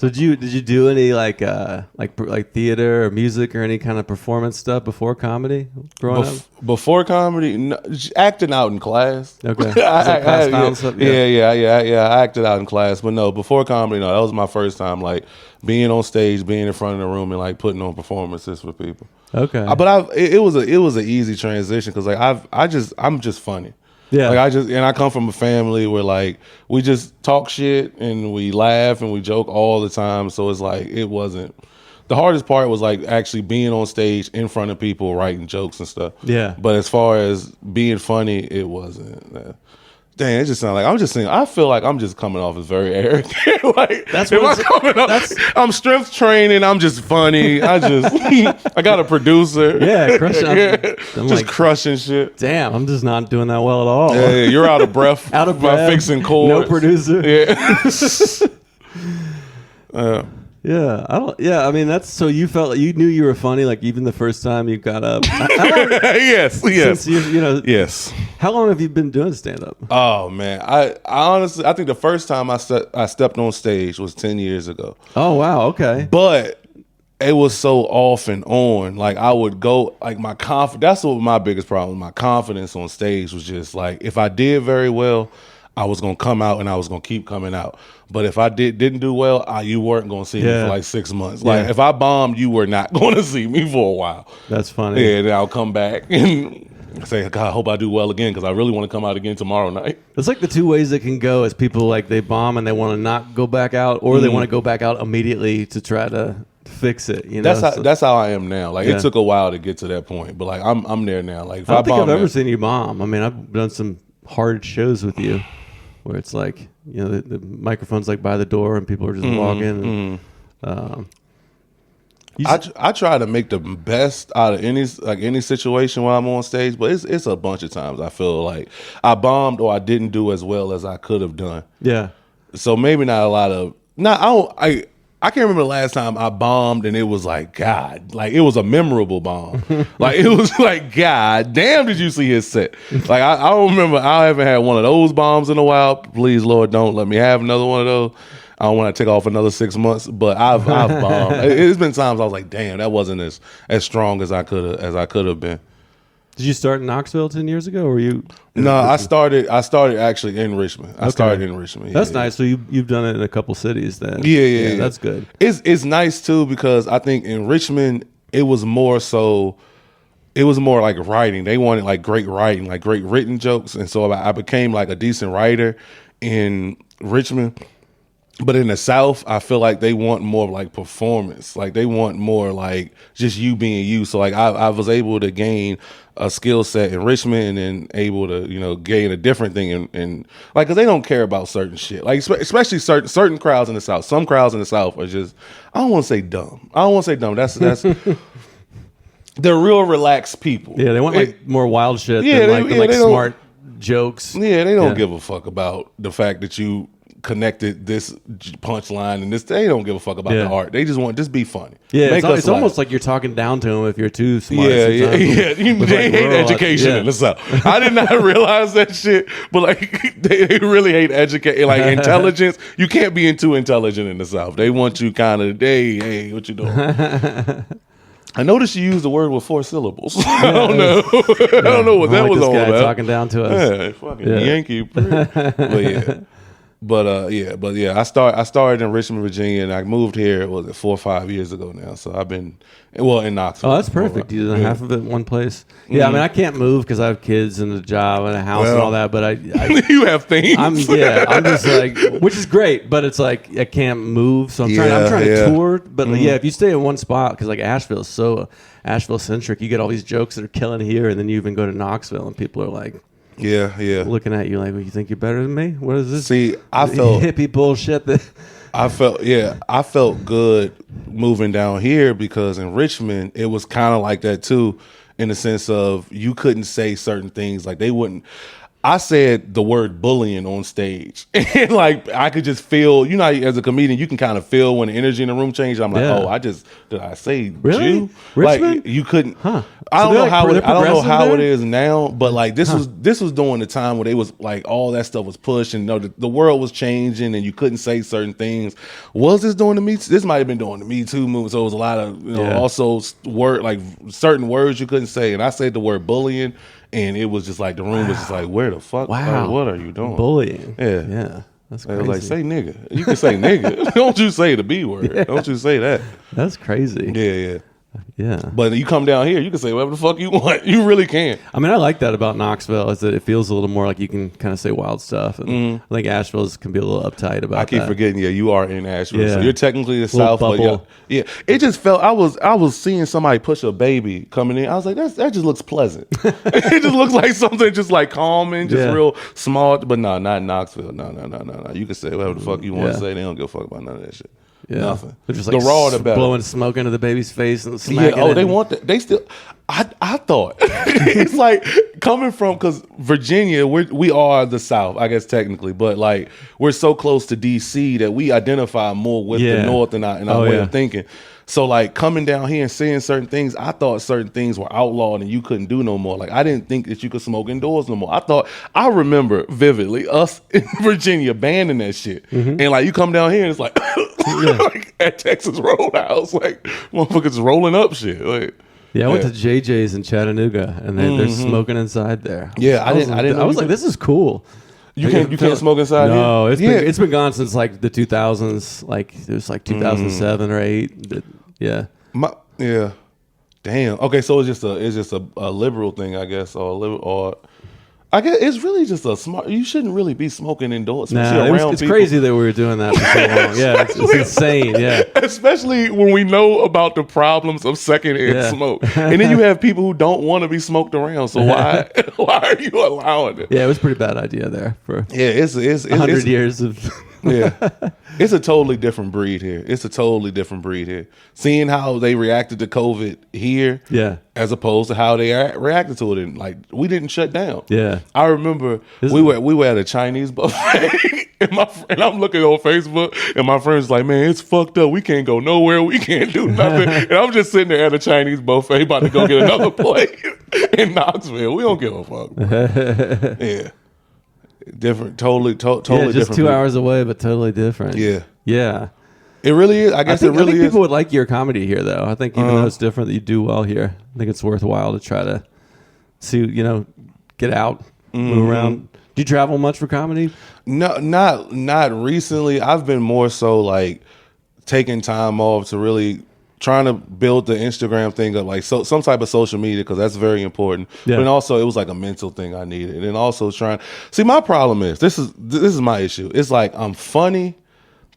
So did you do any like theater or music or any kind of performance stuff before comedy growing up? Before comedy, no, acting out in class. Okay. Stuff? Yeah. I acted out in class, but no, before comedy, no, that was my first time like being on stage, being in front of the room, and like putting on performances for people. Okay. But it was an easy transition because like I'm just funny. Yeah. Like I come from a family where like we just talk shit and we laugh and we joke all the time. So it's like it wasn't. The hardest part was like actually being on stage in front of people writing jokes and stuff. Yeah. But as far as being funny, it wasn't. Dang, it just sounds like I'm just saying. I feel like I'm just coming off as very arrogant. Like that's what I'm strength training. I'm just funny. I got a producer. Yeah, crushing. Just crushing shit. Damn, I'm just not doing that well at all. Yeah, you're out of breath. Out of breath. Fixing chords. No producer. Yeah. Yeah. I mean, that's so you felt like you knew you were funny, like even the first time you got up. Yes. Yes. How long have you been doing stand up? Oh man, I honestly think the first time I stepped on stage was 10 years ago. Oh wow, okay. But it was so off and on. Like I would go, like my confidence. That's what my biggest problem. My confidence on stage was just like if I did very well, I was gonna come out and I was gonna keep coming out. But if I didn't do well, you weren't gonna see me for like 6 months. Like if I bombed, you were not gonna see me for a while. That's funny. Yeah, then I'll come back and say, God, I hope I do well again because I really want to come out again tomorrow night. It's like the two ways it can go: is people like they bomb and they want to not go back out, or they want to go back out immediately to try to fix it. You know, that's how I am now. Like it took a while to get to that point, but like I'm there now. Like if I don't think I've ever seen you bomb. I mean, I've done some hard shows with you. Where it's like, you know, the microphone's like by the door and people are just walking. And, I try to make the best out of any situation while I'm on stage, but it's a bunch of times I feel like I bombed or I didn't do as well as I could have done. Yeah. So maybe not a lot of. I can't remember the last time I bombed and it was like, God, like it was a memorable bomb. Like it was like, God damn, did you see his set? Like I don't remember. I haven't had one of those bombs in a while. Please, Lord, don't let me have another one of those. I don't want to take off another 6 months, but I've bombed. It's been times I was like, damn, that wasn't as strong as I could have been. Did you start in Knoxville 10 years ago, or were you? No, I started actually in Richmond. I started in Richmond. That's nice. So you've done it in a couple cities then. Yeah. That's good. It's nice too because I think in Richmond it was more like writing. They wanted like great writing, like great written jokes, and so I became like a decent writer in Richmond. But in the South, I feel like they want more like performance. Like they want more like just you being you. So like I was able to gain a skill set in Richmond and then able to, you know, gain a different thing in like, cause they don't care about certain shit. Like especially certain crowds in the South. Some crowds in the South are just, I don't want to say dumb. That's they're real relaxed people. Yeah, they want like more wild shit than like smart jokes. Yeah, they don't give a fuck about the fact that you connected this punchline and this. They don't give a fuck about the art. They just be funny. Yeah, it's almost like you're talking down to them if you're too smart. Yeah. They hate education in the South. I did not realize that shit, but like they really hate education, like intelligence. You can't be too intelligent in the South. They want you kind of, hey, what you doing? I noticed you used the word with 4 syllables. I don't know. I don't know what that was all about. Talking down to us. Yeah, fucking Yankee. But yeah. I started in Richmond, Virginia, and I moved here. Was it 4 or 5 years ago now? So I've been in Knoxville. Oh, that's perfect. You did half of it in one place. Yeah, I mean, I can't move because I have kids and a job and a house and all that. But I you have things. I'm just like, which is great, but it's like I can't move. So I'm trying to tour. But if you stay in one spot, because like Asheville is so Asheville centric, you get all these jokes that are killing here, and then you even go to Knoxville and people are like. Yeah. Looking at you like, well, you think you're better than me? What is this? See, I felt hippie bullshit. I felt good moving down here because in Richmond it was kind of like that too, in the sense of you couldn't say certain things like they wouldn't. I said the word bullying on stage, and like I could just feel, you know, as a comedian, you can kind of feel when the energy in the room changes. I'm like, oh, did I say really? Jew? Richmond? Like you couldn't. Huh. I don't know how it is now, but like this was during the time where they was like all that stuff was pushed, and the world was changing, and you couldn't say certain things. Was this doing the Me? This might have been doing the Me Too movement, so it was a lot of also like certain words you couldn't say, and I said the word bullying. And it was just like the room was just like, where the fuck? Wow. Like, what are you doing? Bullying. Yeah. That's crazy. crazy. Like, say nigga. You can say nigga. Don't you say the B word. Yeah. Don't you say that. That's crazy. Yeah. Yeah. But you come down here, you can say whatever the fuck you want. You really can. I mean, I like that about Knoxville is that it feels a little more like you can kind of say wild stuff. And I think Asheville can be a little uptight about that. I keep forgetting, you are in Asheville. Yeah. So you're technically the South. But yeah. It just felt, I was seeing somebody push a baby coming in. I was like, that just looks pleasant. It just looks like something just like calming, just real small. But no, not Knoxville. No. You can say whatever the fuck you want to say. They don't give a fuck about none of that shit. Yeah. Nothing. They're just like the raw, the better. Blowing smoke into the baby's face and smacking it. They want that. They still. I thought it's like coming from, because Virginia, we are the South, I guess technically, but like we're so close to DC that we identify more with the North in our way of thinking. So like coming down here and seeing certain things, I thought certain things were outlawed and you couldn't do no more. Like I didn't think that you could smoke indoors no more. I remember vividly us in Virginia banning that shit. And like you come down here and it's like, like at Texas Roadhouse, like motherfuckers rolling up shit. Like I went to JJ's in Chattanooga and they're smoking inside there. I didn't. I was like, this is cool. You can't smoke inside here? No, it's been gone since like the 2000s. Like it was like 2007 or 8. Yeah. Damn. Okay, so it's just a liberal thing, I guess, or I guess it's really just a smart. You shouldn't really be smoking indoors. It's crazy that we were doing that for so long. Yeah, it's insane. Yeah, especially when we know about the problems of secondhand smoke, and then you have people who don't want to be smoked around. So why are you allowing it? Yeah, it was a pretty bad idea there for it's 100 years of. It's a totally different breed here. Seeing how they reacted to COVID here, as opposed to how they reacted to it, and like we didn't shut down. Yeah, I remember we were at a Chinese buffet, and I'm looking on Facebook, and my friend's like, "Man, it's fucked up. We can't go nowhere. We can't do nothing." And I'm just sitting there at a Chinese buffet, about to go get another plate in Knoxville. We don't give a fuck, bro. Yeah. Different, totally just different. 2 hours away, but totally different. Yeah. It really is. I think people would like your comedy here, though. I think even though it's different, that you do well here. I think it's worthwhile to try to see, get out, move around. Do you travel much for comedy? No, not recently. I've been more so like taking time off to really trying to build the Instagram thing up, like some type of social media, because that's very important. But then also it was like a mental thing I needed, and then also see, my problem is this is my issue. It's like I'm funny,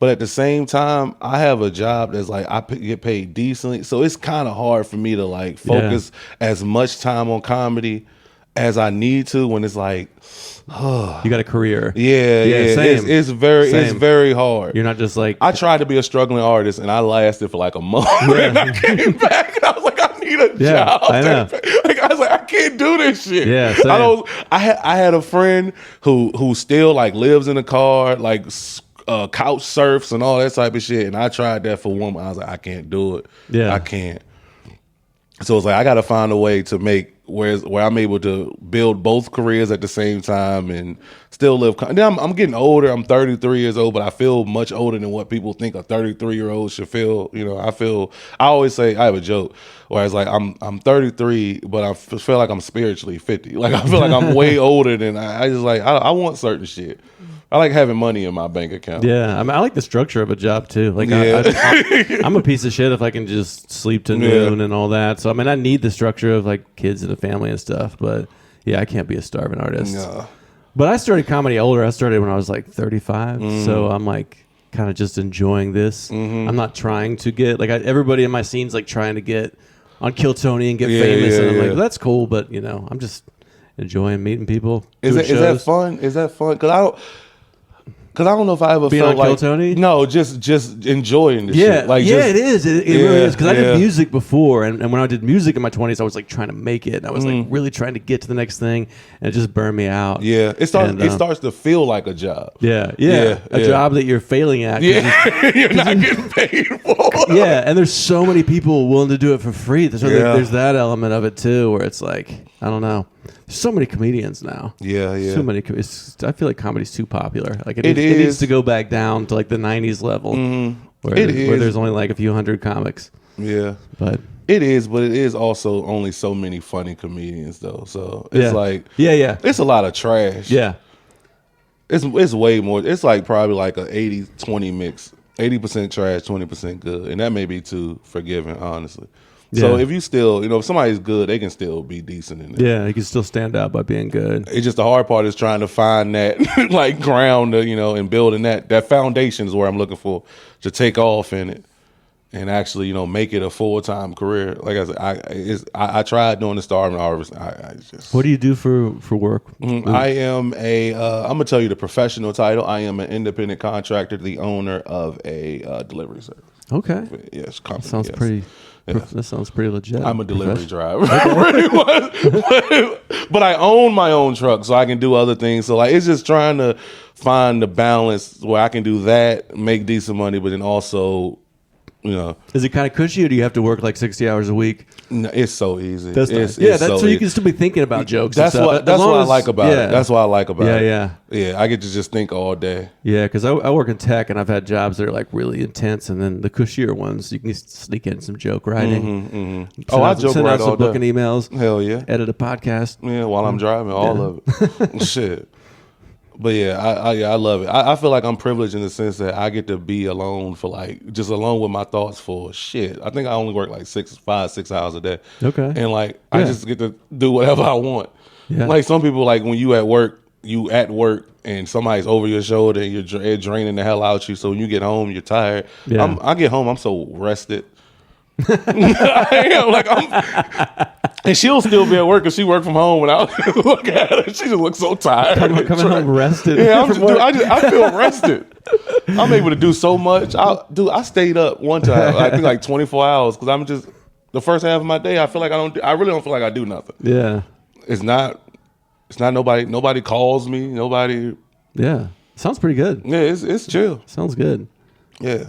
but at the same time I have a job that's like I get paid decently, so it's kind of hard for me to like focus as much time on comedy as I need to when it's like. You got a career. Yeah. Same. It's very hard. You're not just like I tried to be a struggling artist, and I lasted for like a month, and I came back, and I was like, I need a job. I know. Like I was like, I can't do this shit. Yeah, same. I had a friend who still like lives in a car, like couch surfs and all that type of shit, and I tried that for 1 month. I was like, I can't do it. I can't. So it's like I got to find a way to make where I'm able to build both careers at the same time and still live. Then I'm getting older. I'm 33 years old, but I feel much older than what people think a 33-year-old should feel. I always say, I have a joke where it's like I'm 33, but I feel like I'm spiritually 50. Like I feel like I'm way older than I just like I want certain shit. I like having money in my bank account. Yeah, I mean, I like the structure of a job too. Like, I'm a piece of shit if I can just sleep to noon and all that. So, I mean, I need the structure of like kids and a family and stuff. But yeah, I can't be a starving artist. No. But I started comedy older. I started when I was like 35. So I'm like kind of just enjoying this. I'm not trying to get like everybody in my scene's like trying to get on Kill Tony and get famous. And I'm like, well, that's cool, but I'm just enjoying meeting people. Is that fun? Because Because I don't know if I ever being felt on like Kill Tony? No, just enjoying the shit. Like it is. It really is. Because I did music before, and when I did music in my 20s, I was like trying to make it. And I was like really trying to get to the next thing, and it just burned me out. Yeah, it starts to feel like a job. A job that you're failing at. Yeah, you're not getting paid for. Yeah, and there's so many people willing to do it for free. There's that element of it too, where it's like, I don't know. There's so many comedians now. Yeah. So many. I feel like comedy's too popular. Like it needs to go back down to like the 90s level, where there's only like a few hundred comics. Yeah, but it is also only so many funny comedians though. So it's like it's a lot of trash. Yeah, it's way more. It's like probably like a 80-20 mix. 80% trash, 20% good, and that may be too forgiving, honestly. So if you still, if somebody's good, they can still be decent in it. Yeah, you can still stand out by being good. It's just the hard part is trying to find that like ground, and building that foundation is where I'm looking for to take off in it and actually, make it a full-time career. Like I said, I tried doing the Starving Artist. I just. What do you do for work? I am I'm gonna tell you the professional title. I am an independent contractor, the owner of a delivery service. Okay. Yes, company. Sounds pretty. Yeah. That sounds pretty legit. I'm a delivery driver, but I own my own truck, so I can do other things. So like, it's just trying to find the balance where I can do that, make decent money, but then also, Is it kind of cushy, or do you have to work like 60 hours a week? No, it's so easy. That's nice. So you can still be thinking about jokes. That's what I like about it. That's what I like about it. Yeah. I get to just think all day. Yeah, because I work in tech, and I've had jobs that are like really intense, and then the cushier ones you can sneak in some joke writing. I joke send right out some all day. booking emails. Hell yeah. Edit a podcast. Yeah, while I'm driving, all of it. Shit. But I love it. I feel like I'm privileged in the sense that I get to be alone for like just alone with my thoughts for shit. I think I only work like 6 hours a day. Okay. And like I just get to do whatever I want. Yeah. Like some people, like when you at work and somebody's over your shoulder and you're draining the hell out you. So when you get home, you're tired. Yeah. I get home, I'm so rested. I am like and she'll still be at work because she worked from home. And I look at her, she just looks so tired. Coming home rested. Yeah, I feel rested. I'm able to do so much. I stayed up one time. I think like 24 hours because I'm just the first half of my day. I feel like I really don't feel like I do nothing. Yeah, it's not nobody. Nobody calls me. Nobody. Yeah, sounds pretty good. Yeah, it's chill. Sounds good. Yeah,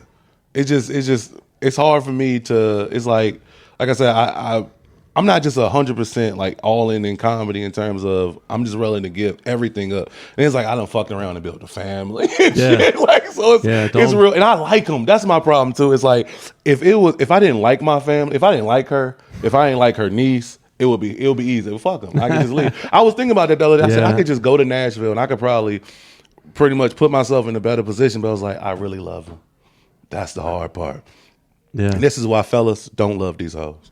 it's hard for me to. It's like I said, I'm not just 100% like all in comedy in terms of I'm just willing to give everything up. And it's like I done fucked around and built a family. And shit. Like so, it's real. And I like them. That's my problem too. It's like if I didn't like my family, if I didn't like her, if I didn't like her niece, it would be easy. Well, fuck them. I could just leave. I was thinking about that the other day. I said I could just go to Nashville and I could probably pretty much put myself in a better position. But I was like, I really love them. That's the hard part. Yeah. And this is why fellas don't love these hoes.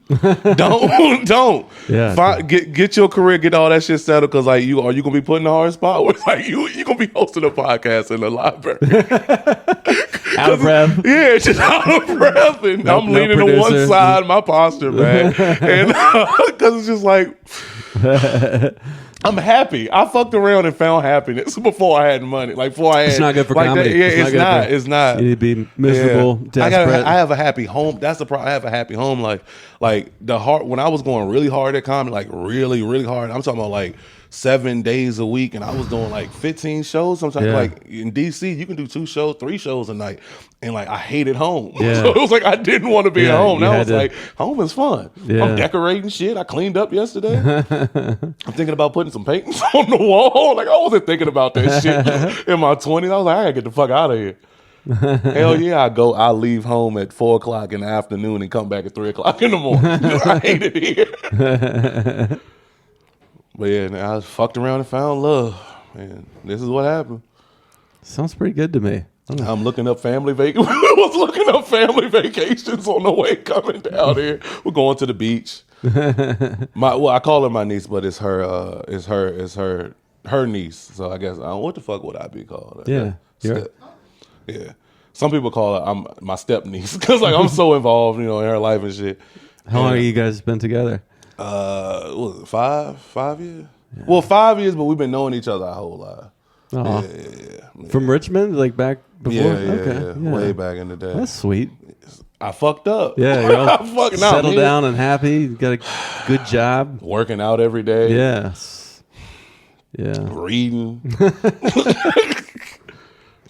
don't. Yeah. Get your career, get all that shit settled, because like you gonna be put in a hard spot where it's like you gonna be hosting a podcast in the library. Out of breath. Yeah, just out of breath, and I'm leaning to one side, my posture, man, and because it's just like. I'm happy. I fucked around and found happiness before I had money. Like before I had, it's not good for like comedy. It's not. You need to be miserable, desperate. I have a happy home. That's the problem. I have a happy home life. Like when I was going really hard at comedy, like really, really hard. I'm talking about like 7 days a week, and I was doing like 15 shows. Sometimes like in DC, you can do 2 shows, 3 shows a night. And like I hated home. Yeah. So it was like I didn't want to be at home. Now it's like home is fun. Yeah. I'm decorating shit. I cleaned up yesterday. I'm thinking about putting some paintings on the wall. Like I wasn't thinking about that shit in my 20s. I was like, I gotta get the fuck out of here. Hell yeah, I leave home at 4:00 in the afternoon and come back at 3:00 in the morning. I hate it here. But yeah, I fucked around and found love. And this is what happened. Sounds pretty good to me. I'm looking up family vacations. was looking up family vacations on the way coming down here. We're going to the beach. I call her my niece, but it's her niece. So I guess what the fuck would I be called? Yeah, yeah. Some people call her I'm my step niece because like I'm so involved, in her life and shit. How long have you guys been together? What was it, 5 years? Yeah. Well, 5 years, but we've been knowing each other our whole life. Yeah. From Richmond, like back before. Yeah. Way back in the day. That's sweet. I fucked up. Yeah, you're all settled man. down and happy. Got a good job. Working out every day. Yes. Yeah. Reading.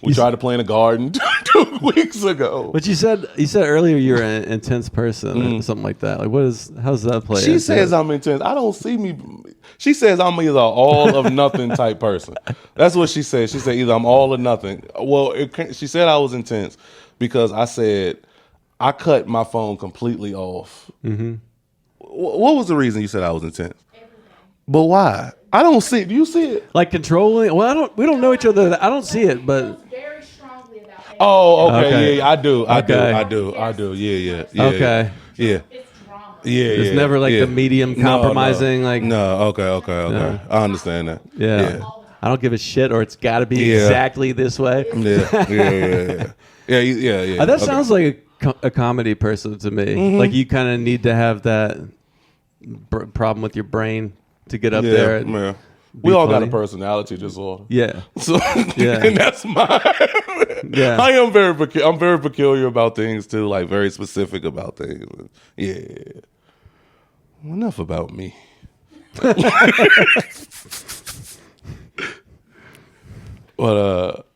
We tried to play in a garden 2 weeks ago. But you said earlier you're an intense person or something like that. Like how's that play? She says I'm intense. I don't see me. She says I'm either all of nothing type person. That's what she said. She said either I'm all or nothing. Well, she said I was intense because I said I cut my phone completely off. Mm-hmm. What was the reason you said I was intense? Everything. But why? I don't see it. Do you see it? Like controlling? Well, we don't know each other. I don't see it, but very strongly about it. Oh, okay. Yeah, I do. I do. Yeah. Okay. Yeah. It's drama. Yeah. It's never like the medium compromising. No. Like Okay. No. I understand that. Yeah. I don't give a shit, or it's got to be exactly this way. Yeah. That sounds like a comedy person to me. Mm-hmm. Like you kind of need to have that problem with your brain to get up there. And we all got a personality disorder. Yeah. So and that's mine. Yeah. I'm very peculiar about things too, like very specific about things. Yeah. Enough about me. But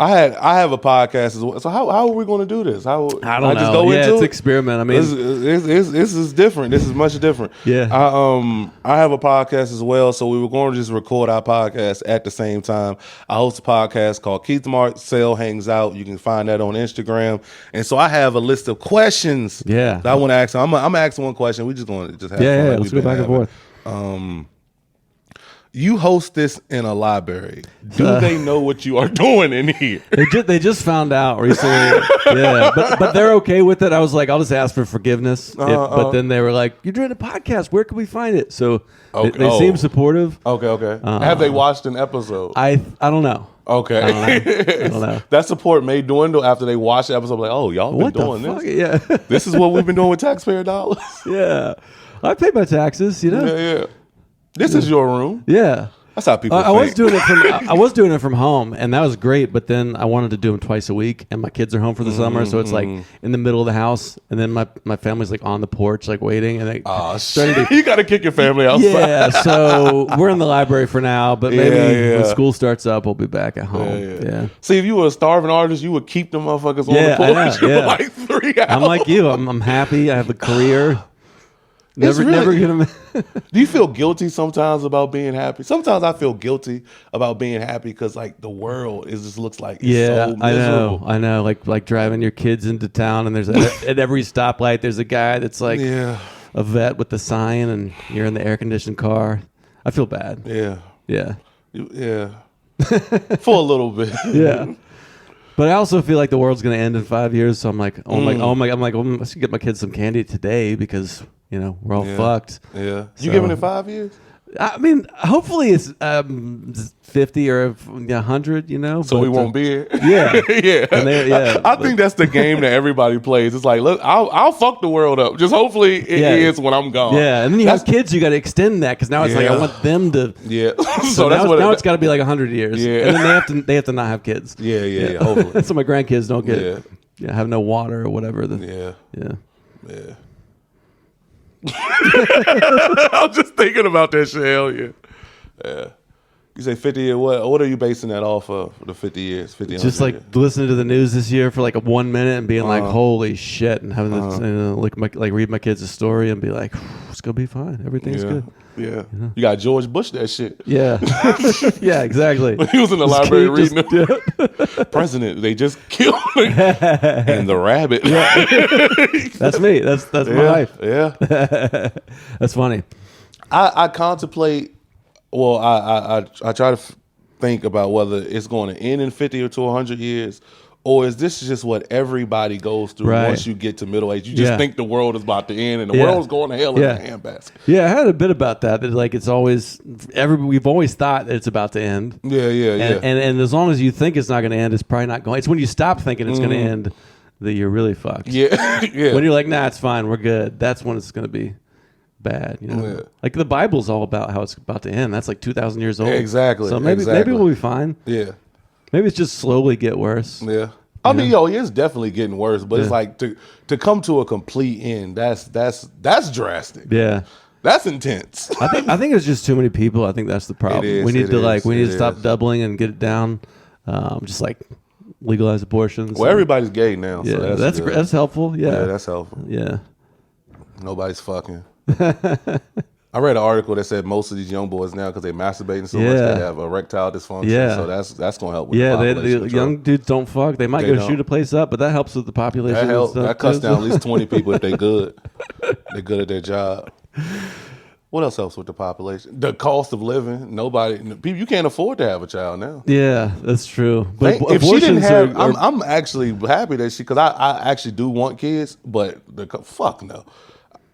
I have a podcast as well. So how are we going to do this? I don't know. Just go into it's experiment. I mean, this is different. This is much different. Yeah. I have a podcast as well. So we were going to just record our podcast at the same time. I host a podcast called Keith Marcell Hangs Out. You can find that on Instagram. And so I have a list of questions. Yeah. That I want to ask. I'm gonna ask one question. We just going to just have fun. Yeah. Let's go back and forth. You host this in a library. Do they know what you are doing in here? They just found out recently. Yeah, but they're okay with it. I was like, I'll just ask for forgiveness. But then they were like, "You're doing a podcast. Where can we find it?" So they seem supportive. Okay. Have they watched an episode? I don't know. Okay. I don't know. That support may dwindle after they watch the episode. Like, oh, y'all been doing this. Yeah. This is what we've been doing with taxpayer dollars. Yeah. I pay my taxes, you know. Yeah. This is your room. Yeah. That's how people I was doing it from home, and that was great, but then I wanted to do them twice a week, and my kids are home for the summer, so it's like in the middle of the house, and then my family's like on the porch, like waiting, and they you got to kick your family outside. Yeah, so we're in the library for now, but maybe when school starts up, we'll be back at home. Yeah. See, if you were a starving artist, you would keep them motherfuckers on the porch for like 3 hours. I'm like you. I'm happy. I have a career. Never gonna. Do you feel guilty sometimes about being happy? Sometimes I feel guilty about being happy because like the world just looks like so miserable. I know. Like driving your kids into town, and there's at every stoplight there's a guy that's like a vet with the sign, and you're in the air conditioned car. I feel bad. Yeah. For a little bit. Yeah. But I also feel like the world's gonna end in 5 years, so I'm like, I should get my kids some candy today because we're all fucked. Yeah. You giving it 5 years? I mean, hopefully it's 50 or 100, So we won't be here. Yeah. I think that's the game that everybody plays. It's like, look, I'll fuck the world up. Just hopefully it is when I'm gone. Yeah, and then you have kids, you got to extend that because now it's like I want them to. Yeah. So now it's got to be like 100 years. Yeah. And then they have to not have kids. Yeah. Hopefully. So my grandkids don't get have no water or whatever. Yeah. I'm just thinking about that shit. Hell yeah. You say 50 years. What are you basing that off of? The 50 years, 50. Just like listening to the news this year for like 1 minute and being like, "Holy shit!" and having to read my kids a story and be like, "It's gonna be fine. Everything's good." Yeah. You got George Bush that shit. Yeah. Yeah. Exactly. He was in the library reading the president. They just killed him. And the rabbit. That's me. That's my life. Yeah. That's funny. I contemplate. Well, I try to think about whether it's going to end in 50 or to 100 years, or is this just what everybody goes through once you get to middle age? You just think the world is about to end and the world's going to hell in a handbasket. Yeah, I had a bit about that. That like it's always we've always thought that it's about to end. Yeah. And as long as you think it's not going to end, it's probably not going. It's when you stop thinking it's going to end that you're really fucked. Yeah. When you're like, nah, it's fine, we're good. That's when it's going to be bad. You know, Yeah. like the Bible's all about how it's about to end. That's like 2,000 years old. Exactly. So maybe we'll be fine. Yeah. Maybe it's just slowly get worse. Yeah. I mean, it's definitely getting worse, but it's like to come to a complete end. That's drastic. Yeah. That's intense. I think it's just too many people. I think that's the problem. We need to stop doubling and get it down. Just like legalize abortions. Well, everybody's gay now. Yeah, so that's helpful. Yeah, that's helpful. Yeah. Nobody's fucking. I read an article that said most of these young boys now, because they masturbating so much, they have erectile dysfunction. Yeah. So that's going to help with the population the young dudes don't fuck. They might shoot a place up, but that helps with the population. That helps. That cuts down at least 20 people if they good. They're good at their job. What else helps with the population? The cost of living. You can't afford to have a child now. Yeah, that's true. But if she didn't have, I'm actually happy that because I actually do want kids, but fuck no.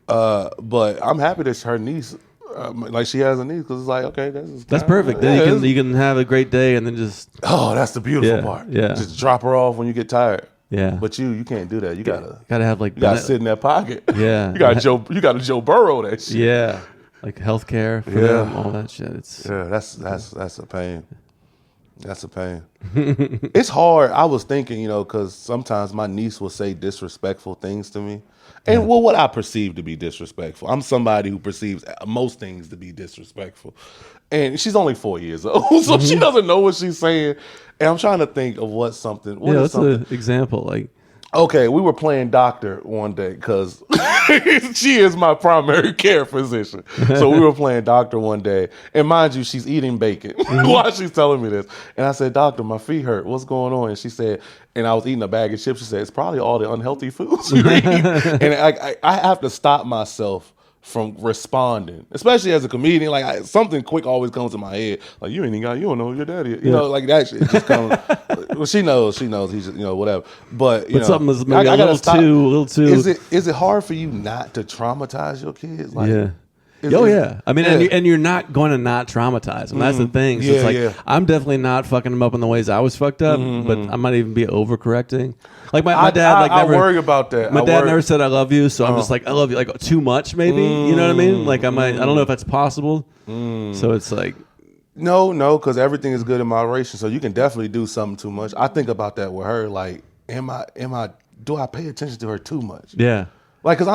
But I'm happy that her niece, like she has a niece, because it's like, okay, that's perfect. Then you can have a great day and then just. Oh, that's the beautiful part. Yeah, just drop her off when you get tired. Yeah, but you can't do that. You gotta have like you gotta sit in that pocket. Yeah, you got to Joe Burrow that shit. Yeah, like healthcare for them, all that shit. That's a pain. That's a pain. It's hard. I was thinking, because sometimes my niece will say disrespectful things to me. And what I perceive to be disrespectful. I'm somebody who perceives most things to be disrespectful. And she's only 4 years old, so she doesn't know what she's saying. And I'm trying to think of what's an example. Like, okay, we were playing doctor one day because she is my primary care physician. So we were playing doctor one day. And mind you, she's eating bacon while she's telling me this. And I said, "Doctor, my feet hurt. What's going on?" And she said, and I was eating a bag of chips. She said, "It's probably all the unhealthy foods you eat." And I have to stop myself from responding, especially as a comedian. Like something quick always comes to my head. Like, you don't know who your daddy is. You know, like that shit just comes. Well, she knows. He's just, whatever. But something is maybe a little too. Is it hard for you not to traumatize your kids? Like, yeah. Yeah. I mean, and you're not going to not traumatize them. That's the thing. So it's like, I'm definitely not fucking them up in the ways I was fucked up, but I might even be overcorrecting. Like my dad, I worry about that. My dad never said I love you, so I'm just like, I love you, like too much, maybe. You know what I mean? Like I don't know if that's possible. So it's like, no, because everything is good in moderation. So you can definitely do something too much. I think about that with her. Like, do I pay attention to her too much? Yeah. Cause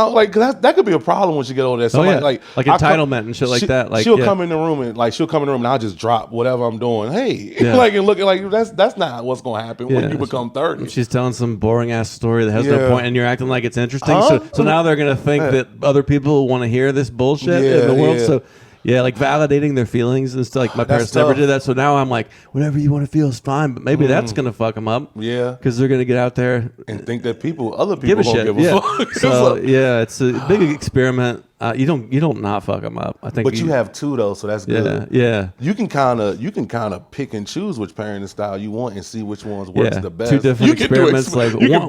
that could be a problem when she get older. Like entitlement and shit like that. Like she'll come in the room and I'll just drop whatever I'm doing. Hey, and look like that's not what's gonna happen when you become 30. She's telling some boring ass story that has no point, and you're acting like it's interesting. So now they're gonna think that other people want to hear this bullshit in the world. So. Yeah, like validating their feelings and stuff. Like my parents never did that, so now I'm like, whatever you want to feel is fine. But maybe that's gonna fuck them up. Yeah, because they're gonna get out there and think that other people won't give a fuck. So it's a big experiment. You don't not fuck them up. I think, but you have two though, so that's good. Yeah. You can kind of pick and choose which parenting style you want and see which ones works the best. Two different experiments. You can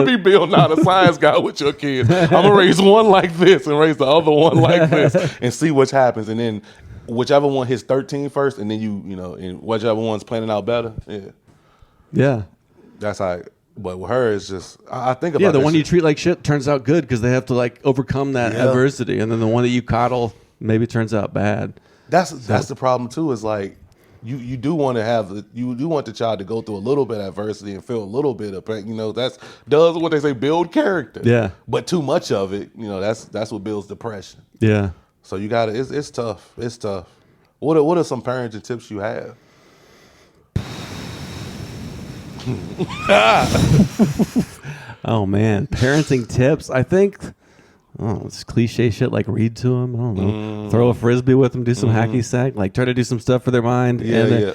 be building out a science guy with your kids. I'm gonna raise one like this and raise the other one like this and see which happens, and then whichever one hits 13 first, and then and whichever one's planning out better. Yeah. That's how. But with her, it's just I think about the one you treat like shit turns out good because they have to like overcome that adversity, and then the one that you coddle maybe turns out bad. That's the problem too. Is like you do want the child to go through a little bit of adversity and feel a little bit of pain. That's does what they say build character. Yeah. But too much of it, that's what builds depression. Yeah. So you got to. It's tough. It's tough. What are some parenting tips you have? Oh man, parenting tips. I think it's cliche shit like read to them. I don't know, throw a frisbee with them, do some hacky sack, like try to do some stuff for their mind.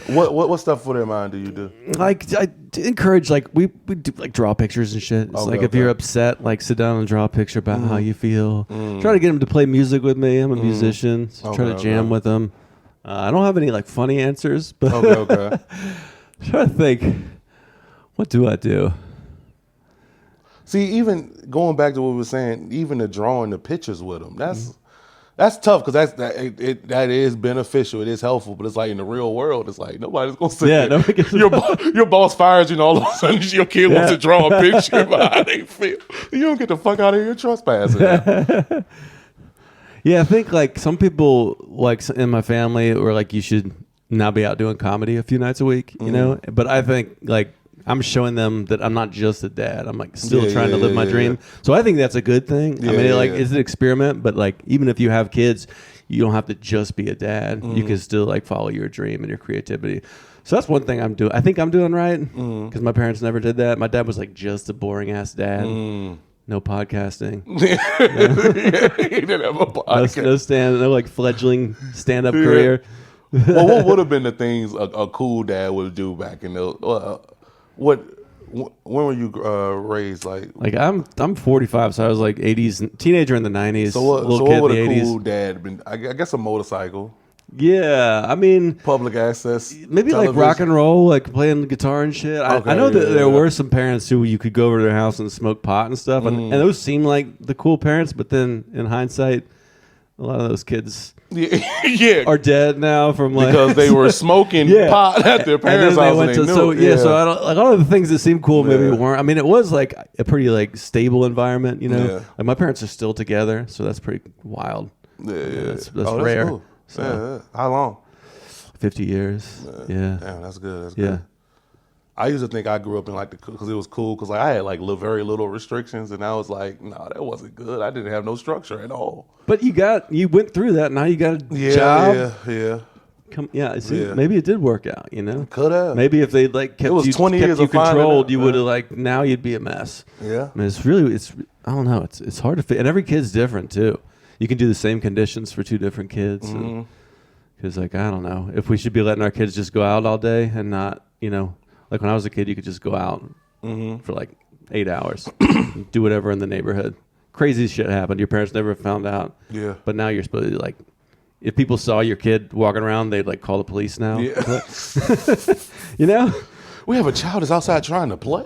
What stuff for their mind do you do? Like I encourage, like we do like draw pictures and shit. It's if you're upset, like sit down and draw a picture about how you feel. Try to get them to play music with me. I'm a musician. So try to jam with them. I don't have any like funny answers, but I'm trying to think. What do I do? See, even going back to what we were saying, even the drawing the pictures with them, that's tough because that is beneficial. It is helpful, but it's like in the real world, it's like nobody's gonna say your boss fires you, and all of a sudden your kid wants to draw a picture about how they feel. You don't get the fuck out of here, you're trespassing. Yeah, I think like some people like in my family were like, you should now be out doing comedy a few nights a week, you know? But I think like I'm showing them that I'm not just a dad. I'm like still trying to live my dream. So I think that's a good thing. I mean, it's an experiment, but like even if you have kids, you don't have to just be a dad. You can still like follow your dream and your creativity. So that's one thing I'm doing. I think I'm doing right because my parents never did that. My dad was like just a boring ass dad. No podcasting. He didn't have a podcast. No like fledgling stand up career. Well, what would have been the things a cool dad would do back in the when were you raised? Like I'm 45, so I was like 80s teenager in the 90s. So what would a cool dad been? I guess a motorcycle. Yeah, I mean public access. Maybe television. Like rock and roll, like playing guitar and shit. I know that there were some parents who you could go over to their house and smoke pot and stuff, and those seemed like the cool parents. But then in hindsight, a lot of those kids are dead now from like because they were smoking pot at their parents' house. So I don't like all of the things that seemed cool maybe weren't. I mean, it was like a pretty like stable environment, you know. Yeah. Like my parents are still together, so that's pretty wild. That's rare. Cool. So, how long? 50 years. Yeah. Damn, that's good. That's good. I used to think I grew up in like because it was cool because like I had like very little restrictions and I was like, no, that wasn't good. I didn't have no structure at all. But you went through that. Now you got a job. Yeah. Maybe it did work out. You know, could have. Maybe if they like kept you controlled, you would have like now you'd be a mess. Yeah. I mean, it's I don't know. It's hard to fit, and every kid's different too. You can do the same conditions for two different kids. Because like I don't know if we should be letting our kids just go out all day and not, you know. Like when I was a kid, you could just go out for like 8 hours, do whatever in the neighborhood. Crazy shit happened. Your parents never found out. Yeah. But now you're supposed to like, if people saw your kid walking around, they'd like call the police now. Yeah. You know? We have a child that's outside trying to play.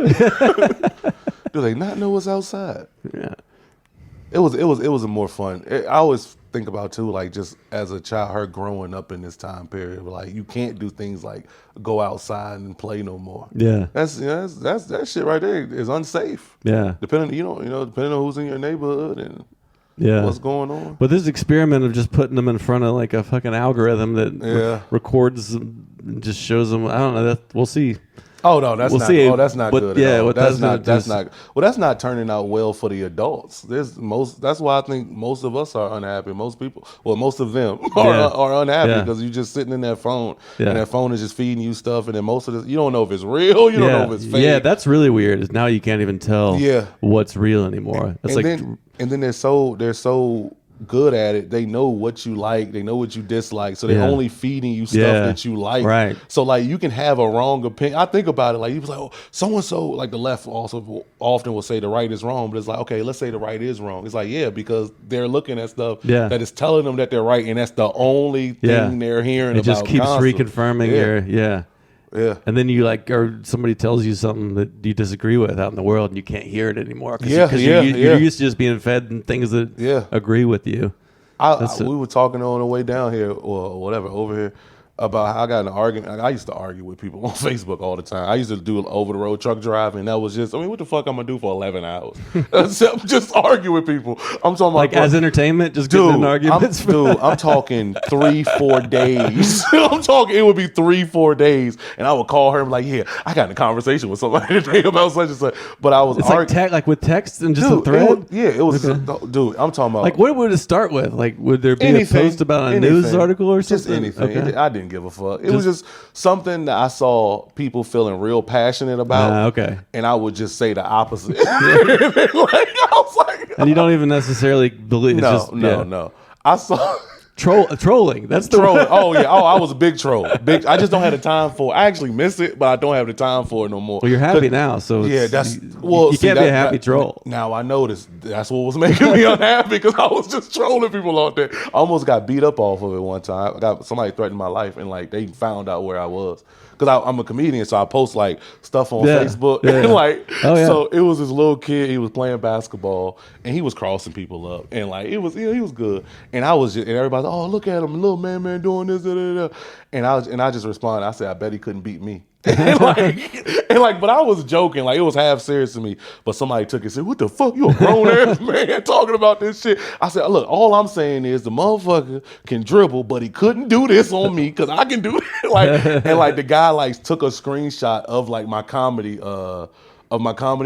Do they not know what's outside? Yeah. It was a more fun. I always think about too, like just as a child, her growing up in this time period, like you can't do things like go outside and play no more. Yeah, that's that shit right there is unsafe. Yeah, depending on who's in your neighborhood and what's going on. But this experiment of just putting them in front of like a fucking algorithm that records and just shows them. I don't know. We'll see. Oh no, that's not. Oh, that's not good. Yeah, at all. That's not. Well, that's not turning out well for the adults. That's why I think most of us are unhappy. Most people, well, most of them are unhappy because you're just sitting in that phone, and that phone is just feeding you stuff, and then most of this, you don't know if it's real, you don't know if it's fake. Yeah, that's really weird. Is now you can't even tell what's real anymore. It's and then they're so good at it. They know what you like, they know what you dislike, so they're only feeding you stuff that you like. Right. So like you can have a wrong opinion. I think about it like you was like, oh, so and so, like the left also often will say the right is wrong, but it's like, okay, let's say the right is wrong. It's like, because they're looking at stuff that is telling them that they're right, and that's the only thing they're hearing. It just keeps reconfirming your Yeah. And then you like, or somebody tells you something that you disagree with out in the world and you can't hear it anymore. You're used to just being fed things that agree with you. We were talking on the way down here or whatever over here about how I got in an argument. I used to argue with people on Facebook all the time. I used to do over the road truck driving. That was just, what the fuck I'm gonna do for 11 hours? Just argue with people. I'm talking about like as entertainment, just getting in arguments. I'm talking 3-4 days. I'm talking, it would be 3-4 days, and I would call her and be like, I got in a conversation with somebody today about such and such. But I was like with text and just a thread. It was. Dude, I'm talking about like what would it start with? Like would there be anything, a post about a news article or something? Just anything. Okay. I didn't give a fuck. It was just something that I saw people feeling real passionate about. And I would just say the opposite. I was like, and you don't even necessarily believe. No. I saw trolling. That's the trolling. Oh yeah. Oh, I was a big troll. I just don't have the time for it. I actually miss it, but I don't have the time for it no more. Well, you're happy now, so you can't be a happy troll. Now I noticed that's what was making me unhappy because I was just trolling people out there. I almost got beat up off of it one time. Somebody threatened my life, and like they found out where I was. Because I'm a comedian, so I post like stuff on Facebook. And so it was this little kid, he was playing basketball and he was crossing people up. And like he was good. And I was just, and everybody's like, oh, look at him, little man doing this, da, da, da. And I just responded, I said, I bet he couldn't beat me. But I was joking, like it was half serious to me. But somebody took it and said, "What the fuck? You a grown ass man talking about this shit?" I said, "Look, all I'm saying is the motherfucker can dribble, but he couldn't do this on me because I can do it." The guy took a screenshot of my comedy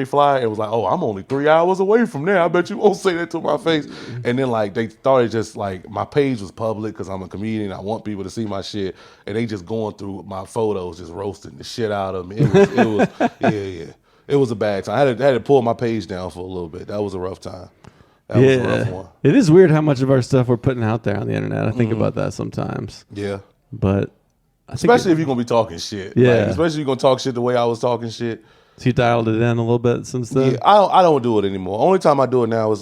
flyer and was like, "Oh, I'm only 3 hours away from there. I bet you won't say that to my face." And then they started just my page was public because I'm a comedian. I want people to see my shit, and they just going through my photos, just roasting the shit out of me. It was yeah. It was a bad time. I had to pull my page down for a little bit. That was a rough time. That was a rough one. It is weird how much of our stuff we're putting out there on the internet. I think about that sometimes. Yeah. But especially if you're gonna be talking shit. Yeah. Especially if you're gonna talk shit the way I was talking shit. So you dialed it in a little bit since then? Yeah, I don't do it anymore. Only time I do it now is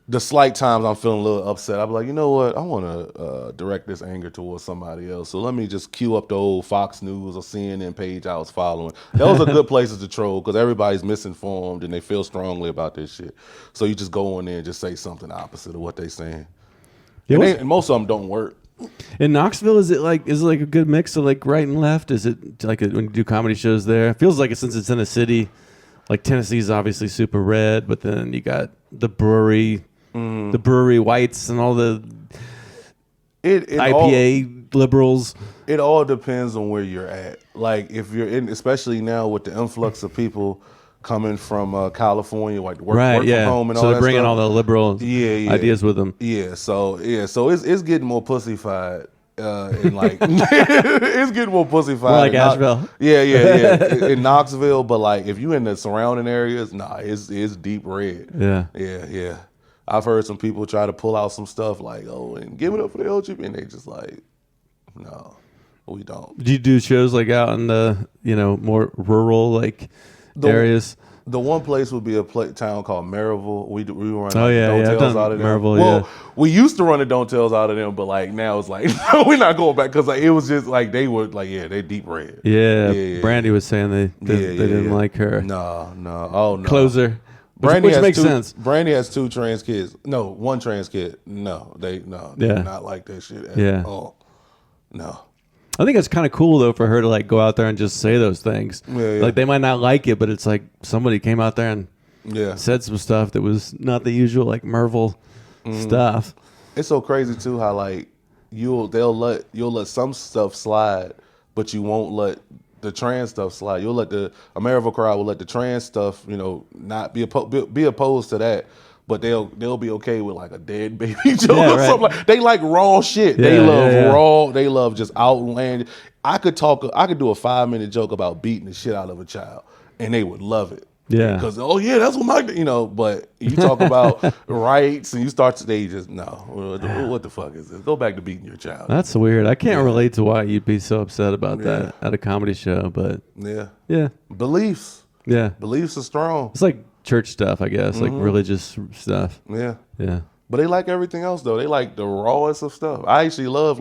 the slight times I'm feeling a little upset. I'm like, you know what? I want to direct this anger towards somebody else. So let me just queue up the old Fox News or CNN page I was following. Those are good places to troll because everybody's misinformed and they feel strongly about this shit. So you just go in there and just say something opposite of what they're saying. And most of them don't work. In Knoxville, is it a good mix of right and left? Is it when you do comedy shows there? It feels like it since it's in a city. Tennessee's obviously super red, but then you got the brewery whites and all the IPA liberals. It all depends on where you're at. If you're in, especially now with the influx of people coming from California, work from home and all that. So they're bringing all the liberal ideas with them. Yeah, so it's getting more pussified. It's getting more pussified. More like Asheville. Yeah. In Knoxville, but if you in the surrounding areas, it's deep red. Yeah. I've heard some people try to pull out some stuff and give it up for the LGBT, and they just no, we don't. Do you do shows out in the more rural areas? The one place would be a town called Maryville. We run Don't Tells out of them. Maryville, we used to run the Don't Tells out of them, but now it's no, we're not going back because it was just they were they deep red. Yeah. Brandy was saying they didn't like her. No. Closer. Brandy which makes sense. Brandy has 2 trans kids. No, 1 trans kid. They do not like that shit at all. No. I think it's kind of cool though for her to go out there and just say those things. Yeah. They might not like it, but it's somebody came out there and said some stuff that was not the usual Merville stuff. It's so crazy too how you'll let some stuff slide, but you won't let the trans stuff slide. You'll let the American crowd will let the trans stuff not be opposed to that. But they'll be okay with a dead baby joke or something. They like raw shit. They love raw. They love just outlandish. I could do a 5-minute joke about beating the shit out of a child, and they would love it. Yeah. Because that's what But you talk about rights, and you start to they just what the fuck is this? Go back to beating your child. That's weird. I can't relate to why you'd be so upset about that at a comedy show, but yeah. Beliefs. Yeah. Beliefs are strong. It's church stuff, I guess, religious stuff. Yeah. But they like everything else though. They like the rawest of stuff. I actually love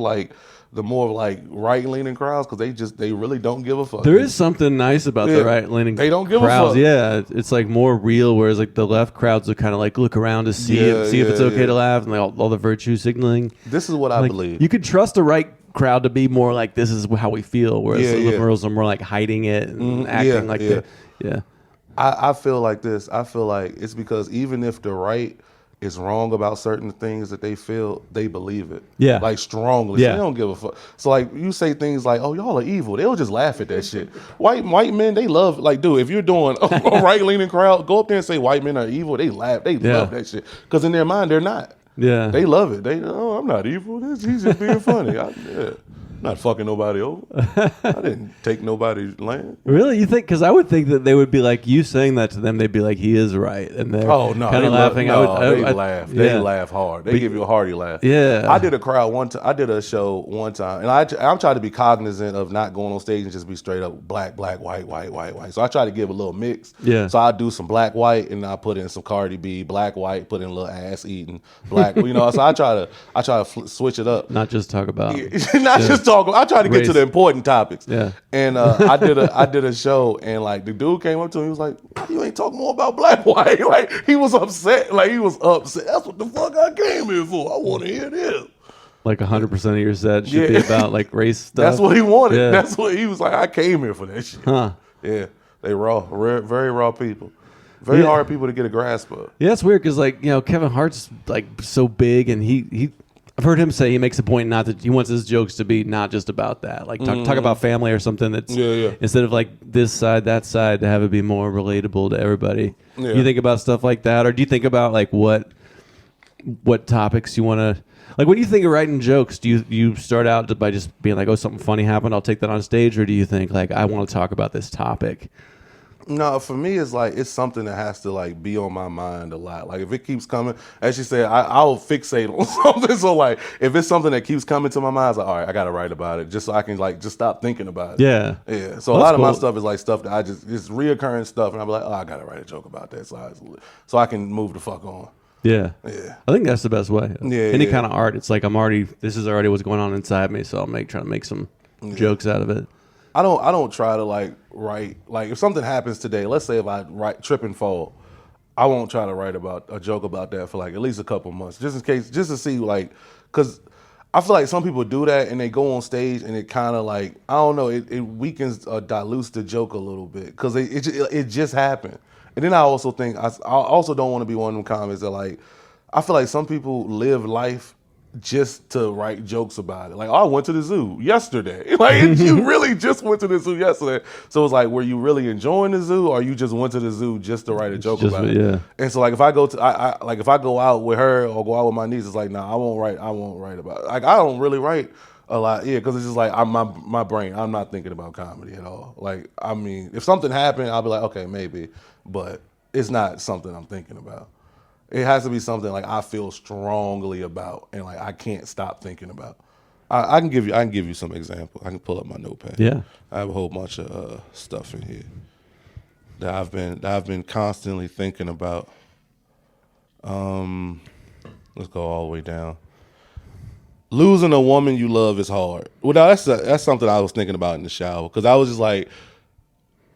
the more right leaning crowds because they really don't give a fuck. There is something nice about the right leaning. They don't give crowds. a fuck. Yeah, it's more real. Whereas the left crowds are kind of look around to see if it's okay to laugh and all the virtue signaling. This is what I believe. You could trust the right crowd to be more this is how we feel, whereas the liberals are more hiding it and acting I feel like this. I feel like it's because even if the right is wrong about certain things that they feel, they believe it. Yeah. Strongly. Yeah. So they don't give a fuck. So you say things oh, y'all are evil. They'll just laugh at that shit. White men, they love, dude, if you're doing a right-leaning crowd, go up there and say white men are evil. They laugh. They love that shit. Because in their mind, they're not. Yeah. They love it. I'm not evil. He's just being funny. Not fucking nobody over. I didn't take nobody's land. Really? You think? Because I would think that they would be you saying that to them. They'd be he is right, and they're kind of laughing. They laugh. They laugh hard. They give you a hearty laugh. Yeah. I did a crowd one time. I did a show one time, and I'm trying to be cognizant of not going on stage and just be straight up black, white. So I try to give a little mix. Yeah. So I do some black, white, and I put in some Cardi B, black, white, put in a little ass eating, black. So I try to switch it up. Not just talk about. Just talk. I try to get to the important topics. Yeah. And I did a show, and the dude came up to me. He was like, "You ain't talking more about black, white." He was upset. He was upset. That's what the fuck I came here for. I want to hear this. Like 100% of your set should be about like race stuff. That's what he wanted. Yeah. That's what he was like. I came here for that shit. Huh. Yeah, they very raw people. Very hard people to get a grasp of. Yeah, it's weird because like Kevin Hart's like so big, and he I've heard him say he makes a point not that he wants his jokes to be not just about that. Like talk about family or something that's instead of like this side, that side, to have it be more relatable to everybody. Yeah. You think about stuff like that, or do you think about like what topics you want to like when you think of writing jokes? Do you start out by just being like, oh, something funny happened, I'll take that on stage, or do you think like I want to talk about this topic? No, for me, it's like it's something that has to like be on my mind a lot. Like if it keeps coming, as you said, I'll fixate on something. So like if it's something that keeps coming to my mind, it's like, all right, I gotta write about it, just so I can like just stop thinking about it. Yeah, yeah. So a lot of my stuff is like stuff that it's reoccurring stuff, and I'm like, oh, I gotta write a joke about that, so I can move the fuck on. Yeah, yeah. I think that's the best way. Yeah, any kind of art, it's like this is already what's going on inside me, so I'll try to make some jokes out of it. I don't try to like write, like if something happens today, let's say if I trip and fall, I won't try to write about a joke about that for like at least a couple months, just in case, just to see like, because I feel like some people do that and they go on stage and it kind of like, I don't know, it weakens or dilutes the joke a little bit because it just happened. And then I also think, I also don't want to be one of them comics that like, I feel like some people live life just to write jokes about it. Like, oh, I went to the zoo yesterday. Like, you really just went to the zoo yesterday. So it's like, were you really enjoying the zoo, or you just went to the zoo just to write a joke about it? Yeah. And so like, if I go to, if I go out with her or go out with my niece, it's like, nah, I won't write about it. Like, I don't really write a lot, because it's just like my brain. I'm not thinking about comedy at all. Like, I mean, if something happened, I'll be like, okay, maybe, but it's not something I'm thinking about. It has to be something like I feel strongly about, and like I can't stop thinking about. I can give you some examples. I can pull up my notepad. Yeah, I have a whole bunch of stuff in here that I've been constantly thinking about. Let's go all the way down. Losing a woman you love is hard. Well, that's something I was thinking about in the shower, because I was just like,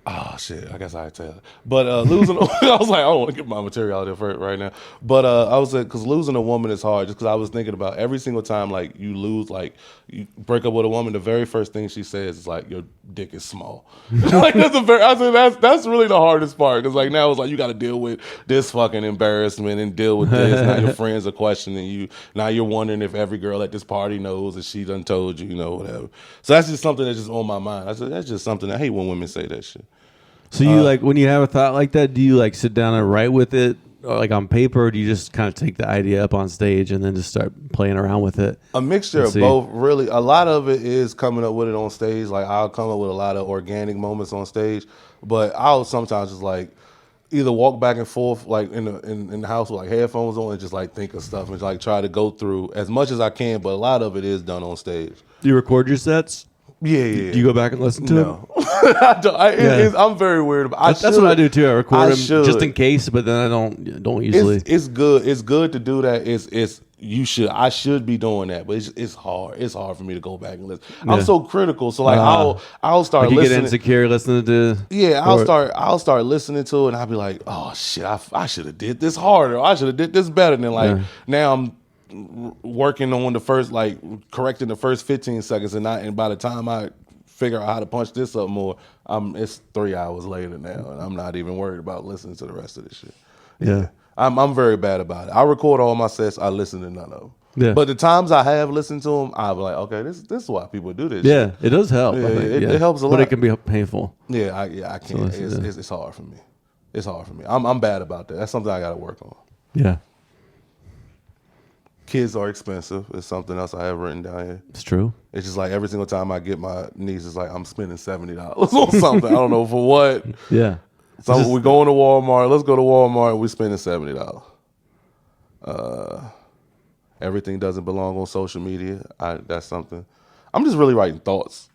oh shit, I guess I tell it. But losing, I was like, I don't want to get my material out there for it right now. But I was like, because losing a woman is hard, just because I was thinking about every single time like you lose, like you break up with a woman, the very first thing she says is like, your dick is small. Like that's really the hardest part, because like now it's like you got to deal with this fucking embarrassment and deal with this. Now your friends are questioning you. Now you're wondering if every girl at this party knows that she done told you, whatever. So that's just something that's just on my mind. That's just something I hate when women say that shit. So you like when you have a thought like that, do you like sit down and write with it, or like on paper, or do you just kind of take the idea up on stage and then just start playing around with it? A mixture of both, really. A lot of it is coming up with it on stage. Like I'll come up with a lot of organic moments on stage, but I'll sometimes just like either walk back and forth like in the house with like headphones on and just like think of stuff and like try to go through as much as I can. But a lot of it is done on stage. Do you record your sets? Yeah. Do you go back and listen to them? I don't. I'm very weird about it. That's what I do too. I record them just in case, but then I don't usually. It's good. It's good to do that. I should be doing that, but it's hard. It's hard for me to go back and listen. Yeah. I'm so critical. So like I'll start like you listening. Get insecure listening to. Yeah, I'll start listening to it, and I'll be like, oh shit, I should have did this harder. I should have did this better. Than like now I'm working on the first, like correcting the first 15 seconds, and by the time I figure out how to punch this up more, it's 3 hours later now, and I'm not even worried about listening to the rest of this shit. Yeah. I'm very bad about it. I record all my sets, I listen to none of them. Yeah. But the times I have listened to them, I'll be like, okay, this is why people do this. Yeah, shit. It does help. Yeah, it helps a lot. But it can be painful. Yeah, I can't. So it's hard for me. It's hard for me. I'm bad about that. That's something I got to work on. Yeah. Kids are expensive. It's something else I have written down here. It's true. It's just like every single time I get my niece, it's like I'm spending $70 on something. I don't know for what. Yeah. So we're going to Walmart. Let's go to Walmart. We're spending $70. Everything doesn't belong on social media. That's something. I'm just really writing thoughts.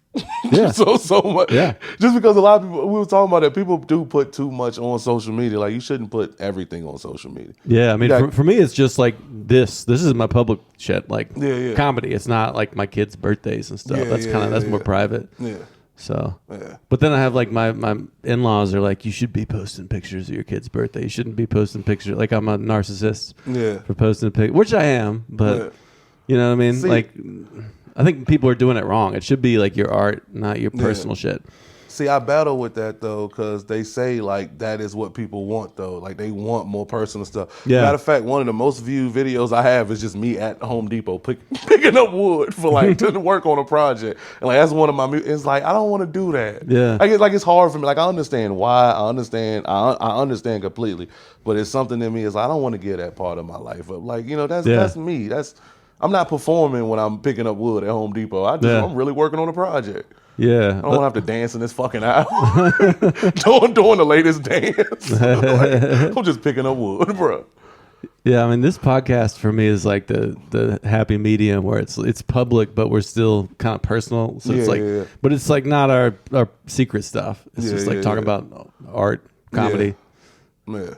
Yeah. so much. Yeah. Just because a lot of people, we were talking about that, people do put too much on social media. Like you shouldn't put everything on social media. Yeah. I mean, for me, it's just like this is my public shit, like comedy. It's not like my kids' birthdays and stuff. That's more private. Yeah. So, but then I have like my in-laws are like, you should be posting pictures of your kid's birthday. You shouldn't be posting pictures. Like I'm a narcissist for posting a pic, which I am, but You know what I mean? See, like, I think people are doing it wrong. It should be like your art, not your personal shit. See, I battle with that though, because they say like that is what people want though. Like they want more personal stuff. Yeah. Matter of fact, one of the most viewed videos I have is just me at Home Depot picking up wood for like to work on a project. And like that's one of my. It's like I don't want to do that. Yeah. Like it's hard for me. Like I understand why. I understand completely. But it's something in me is I don't want to give that part of my life up. Like that's me. I'm not performing when I'm picking up wood at Home Depot. I'm really working on a project. Yeah. I don't want to have to dance in this fucking aisle. doing the latest dance. Like, I'm just picking up wood, bro. Yeah, I mean, this podcast for me is like the happy medium where it's public, but we're still kind of personal. So it's like, but it's like not our secret stuff. It's just like talking about art, comedy. Yeah.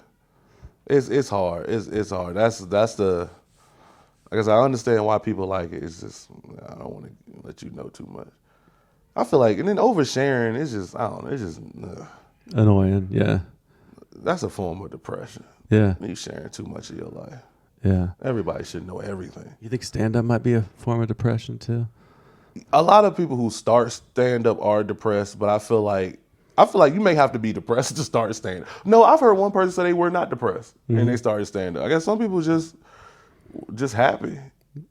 It's hard. It's hard. That's the. I guess I understand why people like it. It's just I don't want to let you know too much. I feel like, and then oversharing, it's just, I don't know, it's just annoying. Yeah, that's a form of depression. Yeah, you sharing too much of your life. Yeah, everybody should know everything. You think stand-up might be a form of depression too? A lot of people who start stand-up are depressed, but I feel like you may have to be depressed to start stand-up. No, I've heard one person say they were not depressed and they started stand-up. I guess some people just happy.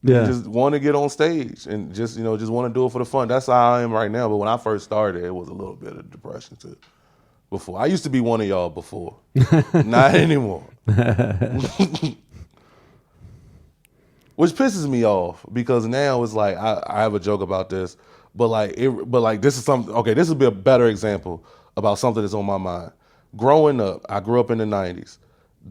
Yeah, just want to get on stage and just want to do it for the fun. That's how I am right now. But when I first started, it was a little bit of depression too. Before I used to be one of y'all before, not anymore. Which pisses me off because now it's like I have a joke about this, but this is something. Okay, this would be a better example about something that's on my mind. Growing up, I grew up in the 90s.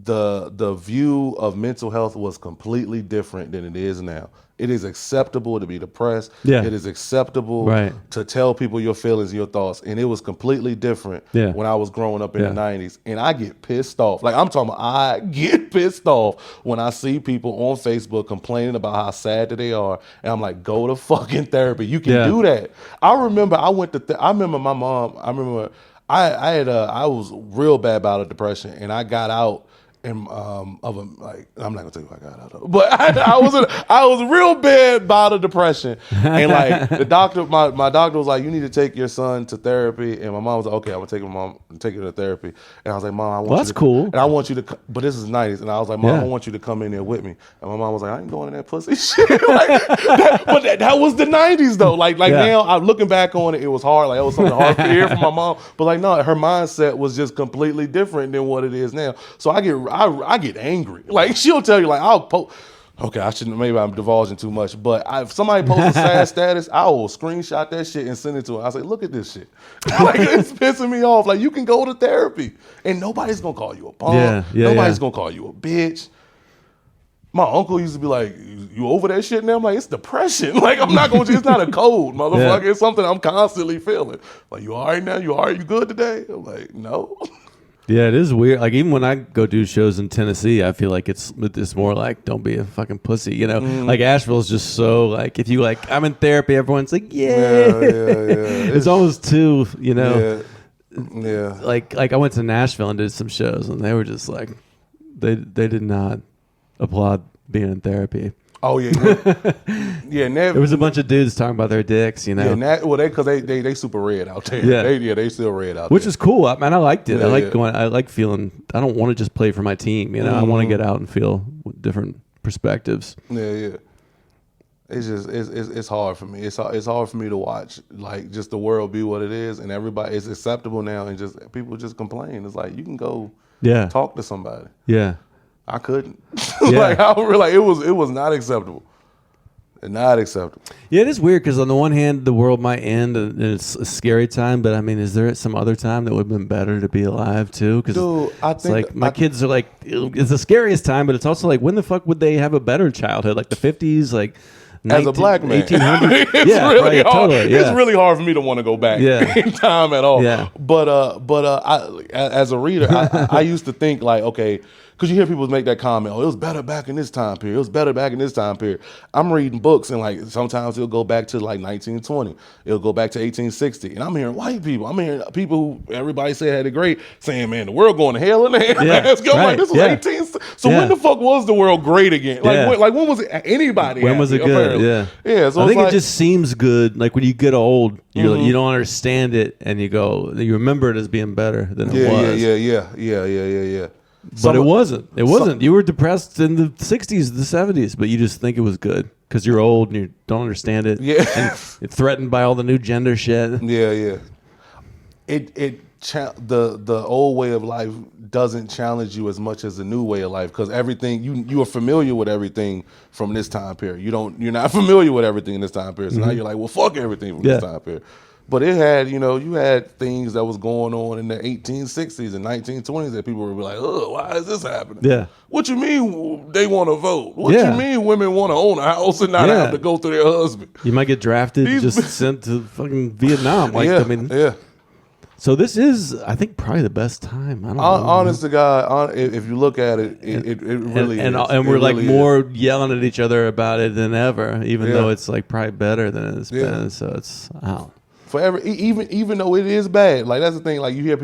The view of mental health was completely different than it is now. It is acceptable to be depressed. Yeah. It is acceptable to tell people your feelings and your thoughts. And it was completely different when I was growing up in the 90s. And I get pissed off. Like I'm talking about, I get pissed off when I see people on Facebook complaining about how sad that they are. And I'm like, go to fucking therapy. You can do that. I remember I remember my mom, I was real bad about a depression and I got out. And I'm not gonna tell you what I got out of, but I was real bad about a depression, and like the doctor, my doctor was like, you need to take your son to therapy, and my mom was like, okay, I'm gonna take him to therapy, and I was like, Mom, I want you to, cool, and I want you to, but this is 90s, and I was like, Mom, I want you to come in there with me, and my mom was like, I ain't going in that pussy shit, but that was the 90s though, like now I'm looking back on it, it was hard, like it was something hard to hear from my mom, but like no, her mindset was just completely different than what it is now, so I get angry. Like she'll tell you, like okay, I shouldn't. Maybe I'm divulging too much, but if somebody posts a sad status, I will screenshot that shit and send it to her. I say, look at this shit. Like it's pissing me off. Like you can go to therapy, and nobody's gonna call you a bum. Nobody's gonna call you a bitch. My uncle used to be like, "You over that shit now?" I'm like, "It's depression. Like I'm not gonna. It's not a cold, motherfucker. It's something I'm constantly feeling. Like you all right now? You all right? You good today?" I'm like, "No." Yeah, it is weird. Like even when I go do shows in Tennessee, I feel like it's more like don't be a fucking pussy, you know. Like Asheville's just so like if you like I'm in therapy, everyone's like yeah. It's almost too, you know. Yeah. Like I went to Nashville and did some shows, and they were just like they did not applaud being in therapy. Oh yeah. There was a bunch of dudes talking about their dicks, you know. Yeah, they super red out there. Yeah, they still red out which there. is cool. I liked it. Yeah, I like going. I like feeling. I don't want to just play for my team. You know, I want to get out and feel different perspectives. Yeah. It's just it's hard for me. It's hard for me to watch like just the world be what it is, and everybody it's acceptable now, and just people just complain. It's like you can go talk to somebody. Yeah. I couldn't. Like it was not acceptable. Not acceptable. Yeah, it is weird because on the one hand, the world might end and it's a scary time. But I mean, is there some other time that would have been better to be alive too? Because I think like my kids are like, it's the scariest time, but it's also like, when the fuck would they have a better childhood? Like the 50s, like. As a black man, 1800s. It's really hard. Totally, It's really hard for me to want to go back in time at all. Yeah. But I, as a reader, I used to think like, okay, because you hear people make that comment, oh, it was better back in this time period. It was better back in this time period. I'm reading books and like sometimes it'll go back to like 1920. It'll go back to 1860. And I'm hearing white people. I'm hearing people who everybody said had it great saying, man, the world going to hell in the handbasket. I'm like, this was 18. So when the fuck was the world great again? Like when was it anybody? When was it good? Apparently. Yeah. So I think it just seems good. Like when you get old, you don't understand it, and you remember it as being better than it was. Yeah. But it wasn't. It wasn't. You were depressed in the 60s, the 70s, but you just think it was good because you're old and you don't understand it. Yeah. And you're threatened by all the new gender shit. Yeah. The old way of life doesn't challenge you as much as the new way of life because everything you are familiar with everything from this time period. You're not familiar with everything in this time period. So now you're like, well, fuck everything from this time period. But it had, you had things that was going on in the 1860s and 1920s that people would be like, oh, why is this happening? Yeah. What you mean they want to vote? What you mean women want to own a house and not have to go through their husband? You might get drafted, just sent to fucking Vietnam. Yeah. So this is, I think, probably the best time. I don't know. Honest to God, if you look at it, it really is. And we're like more yelling at each other about it than ever, even though it's like probably better than it's been. So it's, forever, even though it is bad, like that's the thing. Like you hear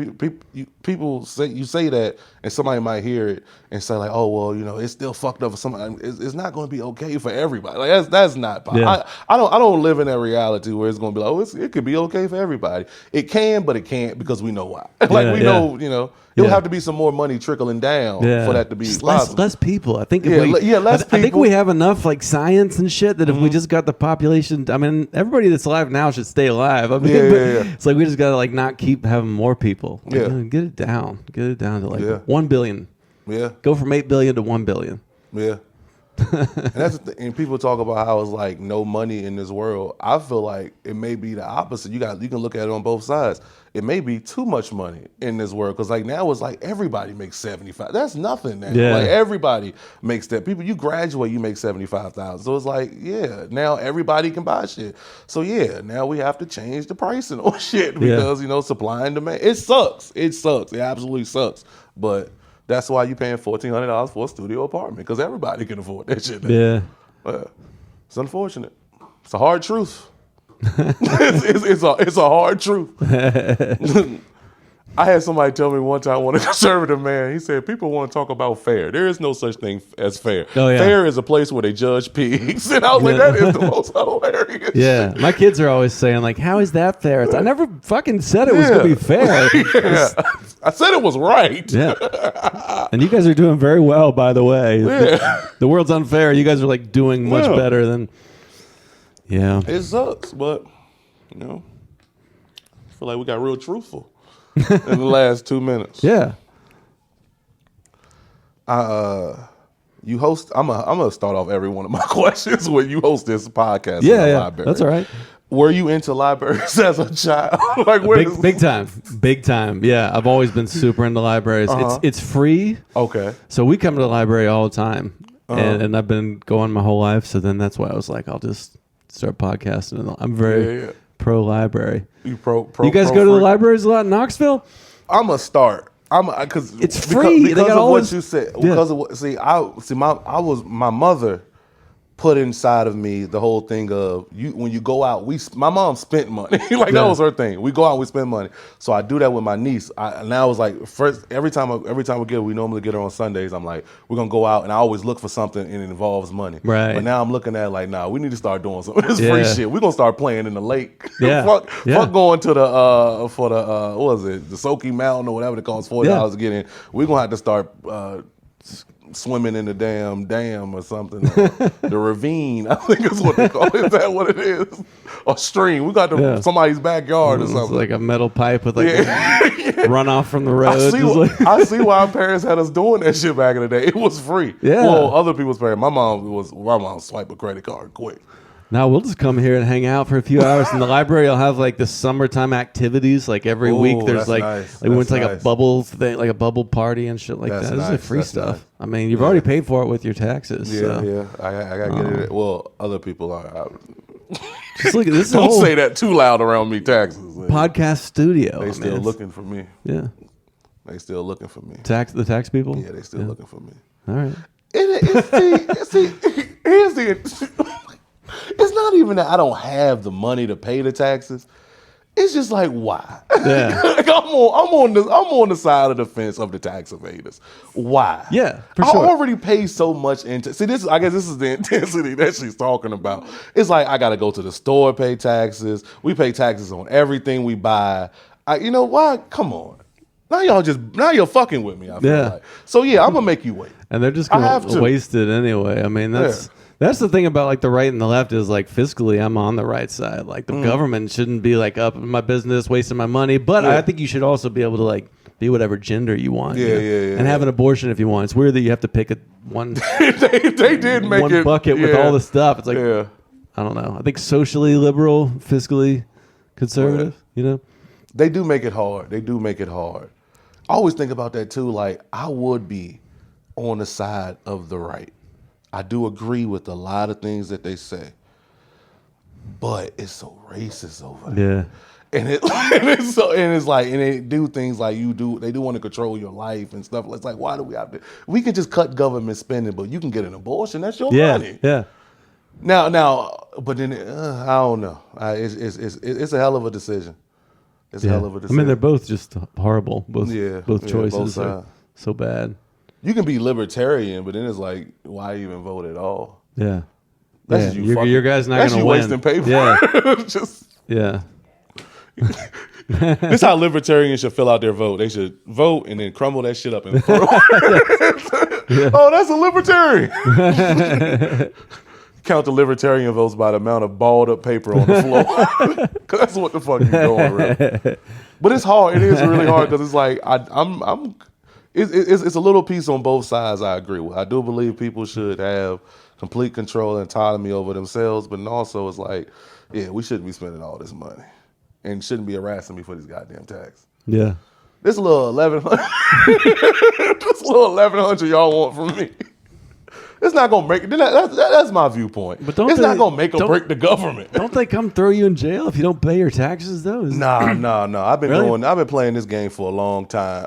people say that, and somebody might hear it and say like, oh well, it's still fucked up for somebody. It's not going to be okay for everybody. Like that's not. Yeah. I don't live in that reality where it's going to be like, oh, it could be okay for everybody. It can, but it can't because we know why. Know. It'll have to be some more money trickling down for that to be possible. Less people. I think. Less people. I think we have enough like science and shit that if we just got the population, I mean, everybody that's alive now should stay alive. I mean, it's like we just gotta like not keep having more people. Like, get it down to like 1 billion. Yeah. Go from 8 billion to 1 billion. Yeah. And and people talk about how it's like no money in this world. I feel like it may be the opposite. You can look at it on both sides. It may be too much money in this world because like now it's like everybody makes 75. That's nothing now. Like everybody makes that. People, you graduate, you make 75,000. So it's like now everybody can buy shit. So now we have to change the pricing on shit because supply and demand. It sucks. It absolutely sucks. But that's why you're paying $1,400 for a studio apartment because everybody can afford that shit now. Yeah. It's unfortunate. It's a hard truth. it's a hard truth. I had somebody tell me one time, one conservative man, he said, people want to talk about fair. There is no such thing as fair. Fair is a place where they judge pigs. And I was like, that is the most hilarious shit. My kids are always saying, like, how is that fair? I never fucking said it was going to be fair. I said it was right. And you guys are doing very well, by the way. The world's unfair. You guys are, like, doing much better than... Yeah. It sucks, but, I feel like we got real truthful in the last 2 minutes. Yeah. You host, I'm gonna start off every one of my questions when you host this podcast in the library. That's all right. Were you into libraries as a child? Like big time. Yeah, I've always been super into libraries. It's free. Okay. So we come to the library all the time, and I've been going my whole life. So then that's why I was like, I'll just start podcasting. I'm very pro library. You pro. You guys go to the libraries a lot in Knoxville? I'm gonna start. Because it's free. Because of what you said. Because of what my mother put inside of me the whole thing of when you go out. My mom spent money. That was her thing. We go out, we spend money. So I do that with my niece. Now it's like first every time we normally get her on Sundays. I'm like, we're gonna go out, and I always look for something and it involves money. Right. But now I'm looking at like, nah, we need to start doing something. This free shit. We're gonna start playing in the lake. Fuck going to the what was it, the Soaky Mountain or whatever it costs $40 to get in. We're gonna have to start swimming in the damn dam or something. The ravine, I think is what they call it. Is that what it is? Or stream. We got somebody's backyard or something. It's like a metal pipe with like runoff from the road. I see why our parents had us doing that shit back in the day. It was free. Yeah. Well, other people's parents. My mom swiped a credit card quick. Now we'll just come here and hang out for a few hours in the library. I'll have like the summertime activities. Like every week, there's like we went to like a bubble thing, like a bubble party and shit like that. This is like free stuff. Nice. I mean, you've already paid for it with your taxes. Yeah. I gotta get it. Well, other people are. Just look at this. Don't say that too loud around me. Taxes. Podcast studio. They still looking for me. Yeah. They still looking for me. The tax people? Yeah, they still looking for me. All right. See, here's the. It's not even that I don't have the money to pay the taxes. It's just like, why? Yeah. Like I'm on the side of the fence of the tax evaders. Why? Yeah, for I sure. already pay so much into. See, I guess this is the intensity that she's talking about. It's like I got to go to the store, pay taxes. We pay taxes on everything we buy. You know why? Come on. Now you're fucking with me. I feel like. So yeah, I'm gonna make you wait. And they're just gonna waste it anyway. I mean, that's the thing about like the right and the left is like fiscally, I'm on the right side. Like the government shouldn't be like up in my business, wasting my money. But I think you should also be able to like be whatever gender you want. And have an abortion if you want. It's weird that you have to pick one. they did make one bucket with all the stuff. It's like I don't know. I think socially liberal, fiscally conservative. You know, they do make it hard. I always think about that too. Like I would be on the side of the right. I do agree with a lot of things that they say, but it's so racist over there. Yeah, and they do things like they do want to control your life and stuff. It's like, why do we have to? We can just cut government spending, but you can get an abortion. That's your money. Yeah. Now, but then I don't know. It's a hell of a decision. It's a hell of a decision. I mean, they're both just horrible. Both choices both are so bad. You can be libertarian, but then it's like, why even vote at all? Yeah. That's your guy's not going to win. Wasting paper. Yeah. This is how libertarians should fill out their vote. They should vote and then crumble that shit up and throw it. Oh, that's a libertarian. Count the libertarian votes by the amount of balled up paper on the floor. That's what the fuck you doing, really. But it's hard. It is really hard because it's like it's a little piece on both sides. I agree with. I do believe people should have complete control and autonomy over themselves, but also it's like, yeah, we shouldn't be spending all this money and shouldn't be harassing me for this goddamn tax. Yeah, this little 1,100, this little 1,100 y'all want from me. It's not gonna make. That's my viewpoint. But it's not gonna make or break the government. Don't they come throw you in jail if you don't pay your taxes though? Nah. I've been playing this game for a long time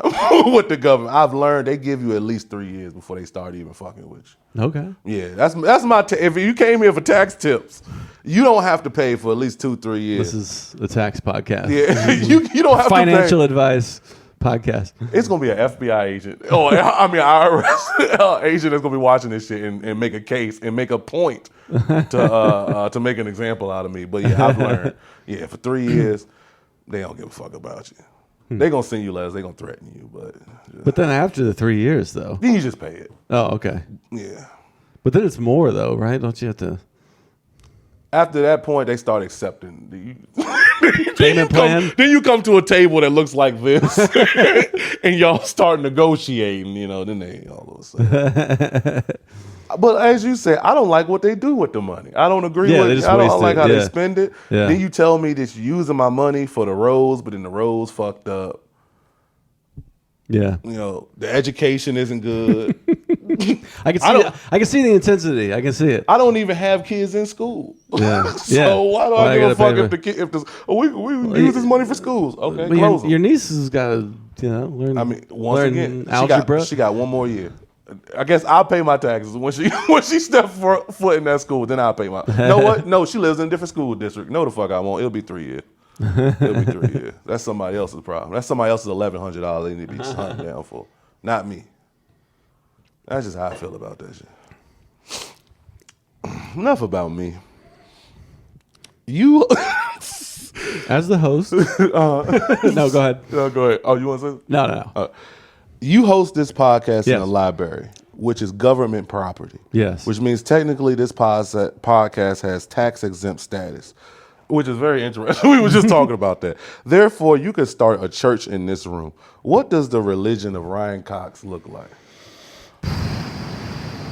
with the government. I've learned they give you at least 3 years before they start even fucking with you. Okay. Yeah, that's my. If you came here for tax tips, you don't have to pay for at least 2-3 years. This is a tax podcast. Yeah, you don't have financial to pay. Advice. Podcast. It's gonna be an FBI agent, IRS agent that's gonna be watching this shit and make a case and make a point to make an example out of me. But yeah, I've learned. Yeah, for 3 years, they don't give a fuck about you. They gonna send you letters. They gonna threaten you, but then after the 3 years, though, then you just pay it. Oh, okay. Yeah, but then it's more though, right? Don't you have to? After that point, they start accepting the payment plan. Then you come to a table that looks like this, and y'all start negotiating. You know, then they all of a sudden. But as you said, I don't like what they do with the money. I don't agree with it. I don't like how they spend it. Yeah. Then you tell me that you're using my money for the roads, but then the roads fucked up. Yeah. You know, the education isn't good. I can see the intensity. I can see it. I don't even have kids in school. Yeah. So why do I give a fuck we use this money for schools? Okay, close your niece has got to learn. I mean, once again, algebra. She got one more year. I guess I'll pay my taxes when she steps foot in that school. Then I'll pay my. You know what? No, she lives in a different school district. No, the fuck I won't. It'll be 3 years. It'll be 3 years. That's somebody else's problem. That's somebody else's $1,100 they need to be hunting down for. Not me. That's just how I feel about that shit. Enough about me. You, as the host. No, go ahead. No, go ahead. Oh, you want to say? No. You host this podcast in a library, which is government property. Yes. Which means technically this podcast has tax exempt status, which is very interesting. We were just talking about that. Therefore, you could start a church in this room. What does the religion of Ryan Cox look like?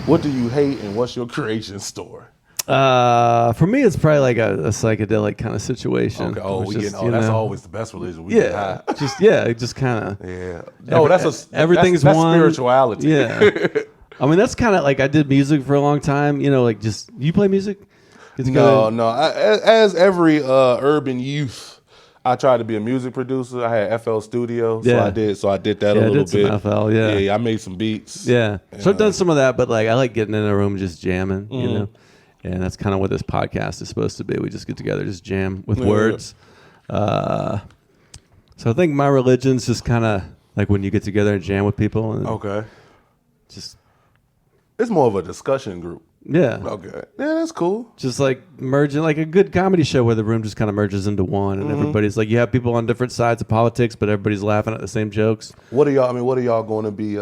What do you hate and what's your creation story? For me, it's probably like a psychedelic kind of situation. Okay. That's always the best religion. We get high. just kind of. Yeah. No, everything's that's one. Spirituality. Yeah. I mean, that's kind of like I did music for a long time. Like just you play music. No. As every urban youth, I tried to be a music producer. I had FL Studio, so I did that a little bit. Some FL, yeah, I made some beats. Yeah, so I've done some of that, but like I like getting in a room just jamming, you know, and that's kind of what this podcast is supposed to be. We just get together, just jam with words. So I think my religion's just kind of like when you get together and jam with people. And just it's more of a discussion group. Yeah. Okay. Yeah, that's cool. Just like merging, like a good comedy show where the room just kind of merges into one, and everybody's like, you have people on different sides of politics, but everybody's laughing at the same jokes. What are y'all going to be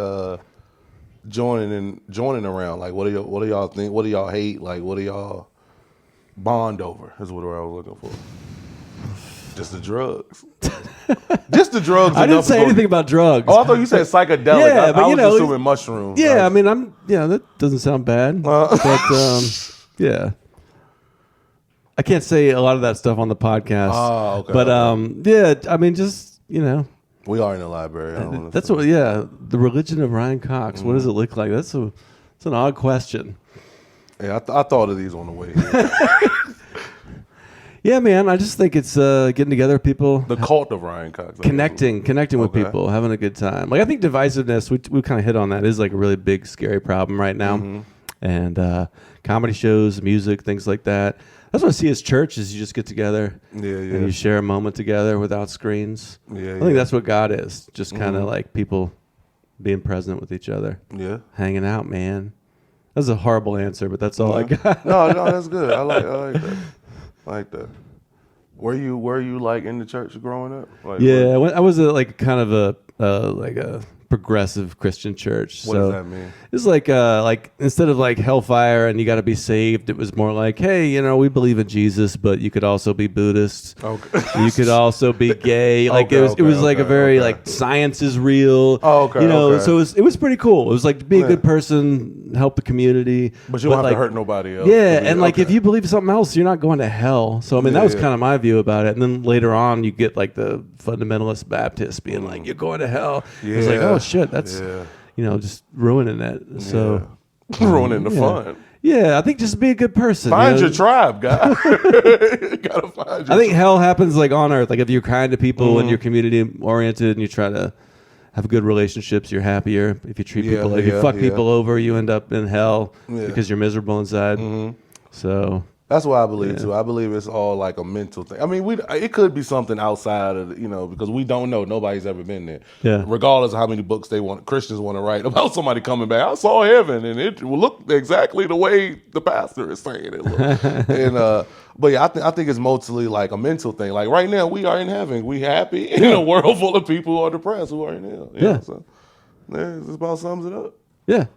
joining around? Like, what do y'all think? What do y'all hate? Like, what do y'all bond over? Is what I was looking for. Just the drugs. Just the drugs. I didn't say anything about drugs. Oh, I thought you said psychedelic. Yeah, I was assuming mushrooms. Yeah, I mean, that doesn't sound bad. But yeah, I can't say a lot of that stuff on the podcast. Oh, okay. But yeah, I mean, just we are in the library. That's what. Yeah, the religion of Ryan Cox. What does it look like? It's an odd question. Yeah, I thought of these on the way here. Yeah, man. I just think it's getting together with people. The cult of Ryan Cox. Connecting with people, having a good time. Like I think divisiveness, we kind of hit on that, is like a really big, scary problem right now. And comedy shows, music, things like that. That's what I see as church is you just get together and you share a moment together without screens. I think that's what God is. Just kind of like people being present with each other. Yeah. Hanging out, man. That's a horrible answer, but that's all I got. No, that's good. I like that. Like that. Were you like in the church growing up? Like, I was like kind of a progressive Christian church. What does that mean? It's like instead of like hellfire and you got to be saved, it was more like, hey, we believe in Jesus, but you could also be Buddhist. Okay. You could also be gay. Like it was like a very like science is real. Oh, okay. So it was pretty cool. It was like to be a good person, help the community, but you don't have to hurt nobody else. Yeah, and like if you believe something else, you're not going to hell. So I mean that was kind of my view about it. And then later on, you get like the fundamentalist Baptists being like, you're going to hell. It's like, oh shit, that's just ruining it. So ruining the fun. Yeah, I think just be a good person. Find your tribe, guy. You gotta find your I think hell happens like on earth. Like if you're kind to people and you're community oriented and you try to have good relationships, you're happier. If you treat people like you fuck people over, you end up in hell because you're miserable inside. So that's what I believe too. I believe it's all like a mental thing. I mean, it could be something outside of because we don't know. Nobody's ever been there. Yeah. Regardless of how many books Christians want to write about somebody coming back. I saw heaven and it looked exactly the way the pastor is saying it looked. And but yeah, I think it's mostly like a mental thing. Like right now, we are in heaven. We happy in a world full of people who are depressed, who are in hell. So this about sums it up. Yeah.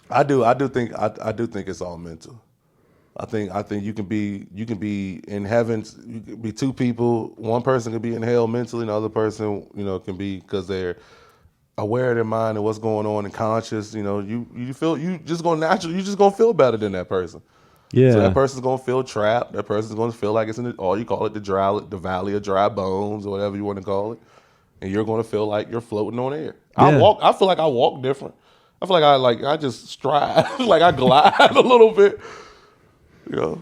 I do think it's all mental. I think you can be in heaven. You can be two people. One person can be in hell mentally, and the other person, can be because they're aware of their mind and what's going on and conscious. You just gonna feel better than that person. Yeah. So that person's gonna feel trapped. That person's gonna feel like it's you call it the valley of dry bones or whatever you want to call it. And you're going to feel like you're floating on air. Yeah. I feel like I walk different. I feel like I just stride, like I glide a little bit, because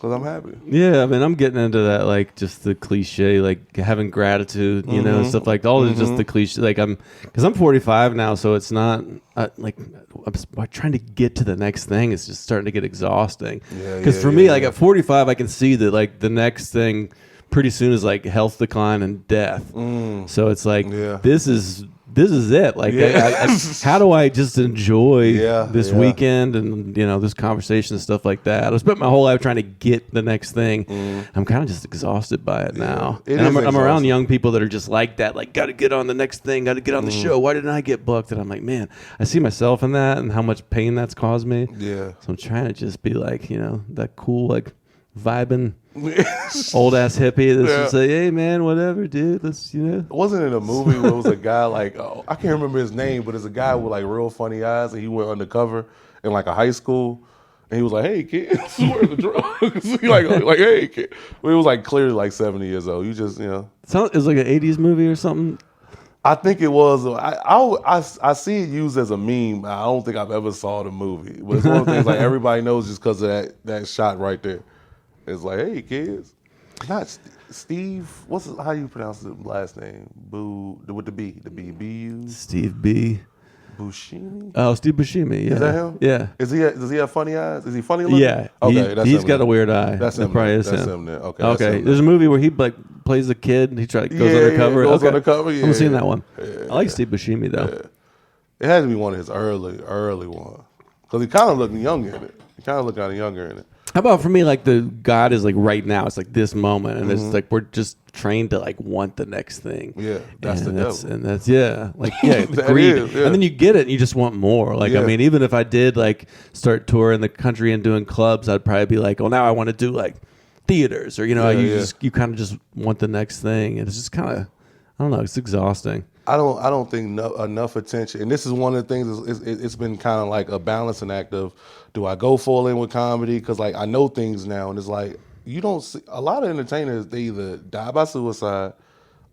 I'm happy. Yeah, I mean, I'm getting into that, like just the cliche, like having gratitude, and stuff like all is just the cliche. Like because I'm 45 now, so it's not like I'm trying to get to the next thing. It's just starting to get exhausting. Because for me, like at 45, I can see that like the next thing pretty soon is like health decline and death. So it's like this is it. Like how do I just enjoy this weekend and this conversation and stuff like that? I spent my whole life trying to get the next thing. I'm kind of just exhausted by it now. And I'm around young people that are just like that, like got to get on the next thing, got to get on the show. Why didn't I get booked? And I'm like, man, I see myself in that and how much pain that's caused me. So I'm trying to just be like, that cool, like vibing old ass hippie that's just say, hey man, whatever, dude. Let's Wasn't it a movie where it was a guy like I can't remember his name, but it's a guy with like real funny eyes, and he went undercover in like a high school, and he was like, hey kids, where are the drugs? like hey kid. Well, he was like clearly like 70 years old. You just it was like an 80s movie or something. I think it was. I see it used as a meme. I don't think I've ever saw the movie, but it's one of the things like everybody knows just because of that shot right there. It's like, hey kids, not Steve. How you pronounce the last name? Boo with the B U. Steve B. Buscemi? Oh, Steve Buscemi. Yeah. Is that him? Yeah. Does he have funny eyes? Is he funny looking? Yeah. Okay, he's got a weird eye. That's him. Probably is that's him. him there. Okay. Okay. There's a movie where he like plays a kid and he goes undercover. Yeah, goes undercover. Yeah, I haven't seen that one. Yeah, I like Steve Buscemi though. Yeah. It had to be one of his early ones because he kind of looked younger in it. He kind of looked kind of younger in it. How about for me, like the God is like right now. It's like this moment, and it's like we're just trained to like want the next thing. Yeah, that's the devil. And that's the greed. Is, yeah. And then you get it, and you just want more. Like I mean, even if I did like start touring the country and doing clubs, I'd probably be like, oh, now I want to do like theaters, or you kind of just want the next thing, and it's just kind of, I don't know, it's exhausting. I don't think enough attention, and this is one of the things. It's been kind of like a balancing act of, do I go full in with comedy? Because like I know things now, and it's like you don't see a lot of entertainers. They either die by suicide,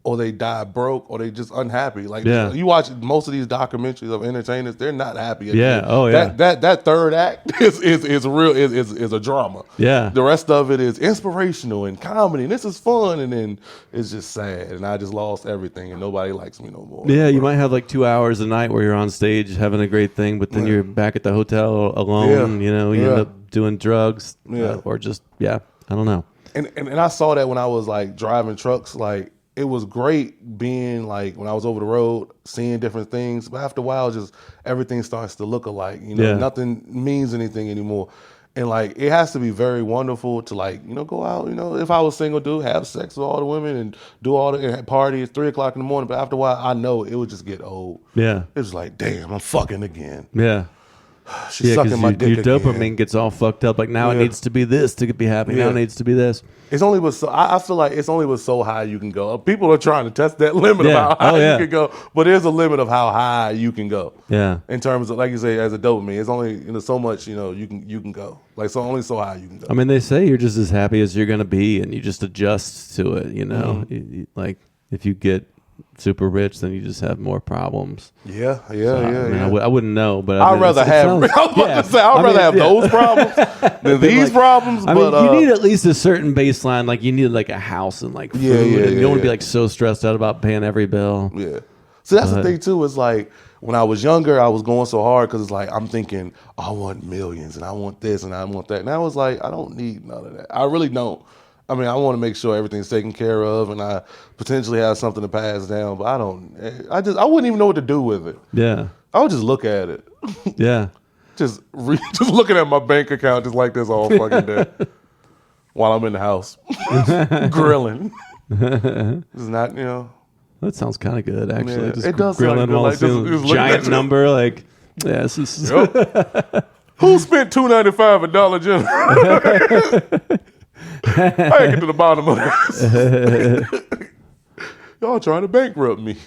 or they die broke, or they just unhappy. Like you watch most of these documentaries of entertainers, they're not happy. Yeah. Oh yeah. That third act is a drama. Yeah. The rest of it is inspirational and comedy, and this is fun, and then it's just sad, and I just lost everything, and nobody likes me no more. Yeah, you might have like 2 hours a night where you're on stage having a great thing, but then you're back at the hotel alone. You end up doing drugs, or just I don't know. And I saw that when I was like driving trucks, like. It was great being like when I was over the road, seeing different things. But after a while, just everything starts to look alike. Nothing means anything anymore. And like it has to be very wonderful to like go out. If I was single, dude, have sex with all the women and do all the party at 3 o'clock in the morning. But after a while, I know it would just get old. Yeah, it was like, damn, I'm fucking again. Yeah. She's sucking my dick your again. dopamine gets all fucked up. Like now it needs to be this to be happy. Now it needs to be this. It's only with I feel like it's only with so high you can go. People are trying to test that limit of how high you can go, but there's a limit of how high you can go. Yeah. In terms of, like you say, as a dopamine, it's only so much you can go. Like only so high you can go. I mean, they say you're just as happy as you're gonna be, and you just adjust to it. Like if you get super rich, then you just have more problems. Yeah. I wouldn't know, but I'd rather have. I'd rather have those problems than these problems. I mean, you need at least a certain baseline. Like you need like a house and like food. You don't want to be like so stressed out about paying every bill. Yeah. So that's the thing too. Is like when I was younger, I was going so hard because it's like I'm thinking, I want millions and I want this and I want that. And I was like, I don't need none of that. I really don't. I mean, I want to make sure everything's taken care of, and I potentially have something to pass down. But I don't. I wouldn't even know what to do with it. Yeah, I would just look at it. Yeah, just looking at my bank account just like this all fucking day while I'm in the house grilling. It's not, That sounds kind of good, actually. Yeah, just it does grilling sound good. while Like, seeing giant number, like this is. Who spent $2.95 at Dollar General? I ain't get to the bottom of this. Y'all trying to bankrupt me.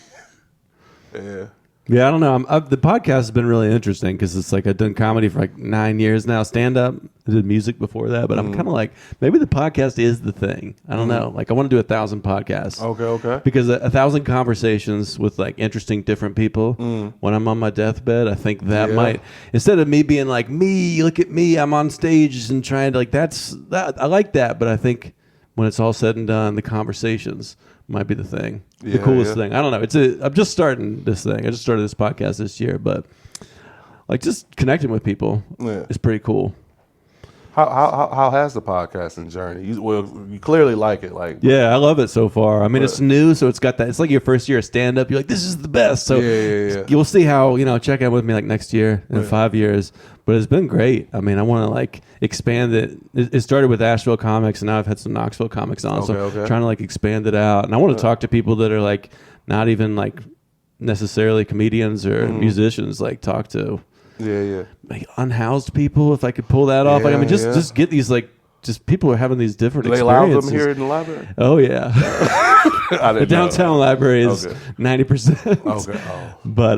Yeah. Yeah, I don't know. The podcast has been really interesting because it's like I've done comedy for like 9 years now, stand up. I did music before that, but I'm kind of like, maybe the podcast is the thing. I don't know. Like I want to do 1,000 podcasts. Okay. Because 1,000 conversations with like interesting different people when I'm on my deathbed, I think that might, instead of me being like, look at me, I'm on stage and trying to like, I like that. But I think when it's all said and done, the conversations might be the thing, the coolest thing. I don't know. I'm just starting this thing. I just started this podcast this year, but like just connecting with people is pretty cool. How has the podcasting journey? You clearly like it. Like I love it so far. I mean, it's new, so it's got that. It's like your first year of stand up. You're like, this is the best. So you'll see how check in with me like next year in 5 years. But it's been great. I mean, I want to like expand it. It started with Asheville comics, and now I've had some Knoxville comics on. So trying to like expand it out, and I want to talk to people that are like not even like necessarily comedians or musicians. Like talk to. Like unhoused people, if I could pull that off. Like I mean, just get these like just people are having these different experiences. They allow them here in the library. Oh yeah, the downtown library is 90%. Okay, but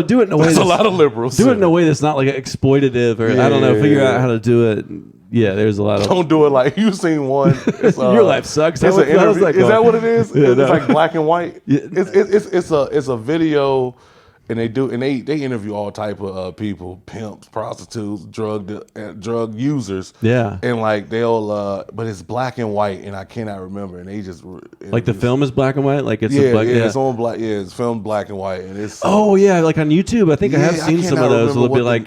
do it in a way. That's a lot of liberals. Do it in a way that's not like exploitative or I don't know. Figure out how to do it there's a lot of. Don't do it like you seen one. It's, Your life sucks. It's an interview. Like is that what it is? Yeah, it's like black and white. Yeah. It's a video, and they interview all type of people, pimps, prostitutes, drug users. Yeah, and like they'll but it's black and white, and I cannot remember. And they just like the film is black and white. Like it's it's on black. Yeah, it's filmed black and white, and it's like on YouTube. I think I have seen some of those. It'll be like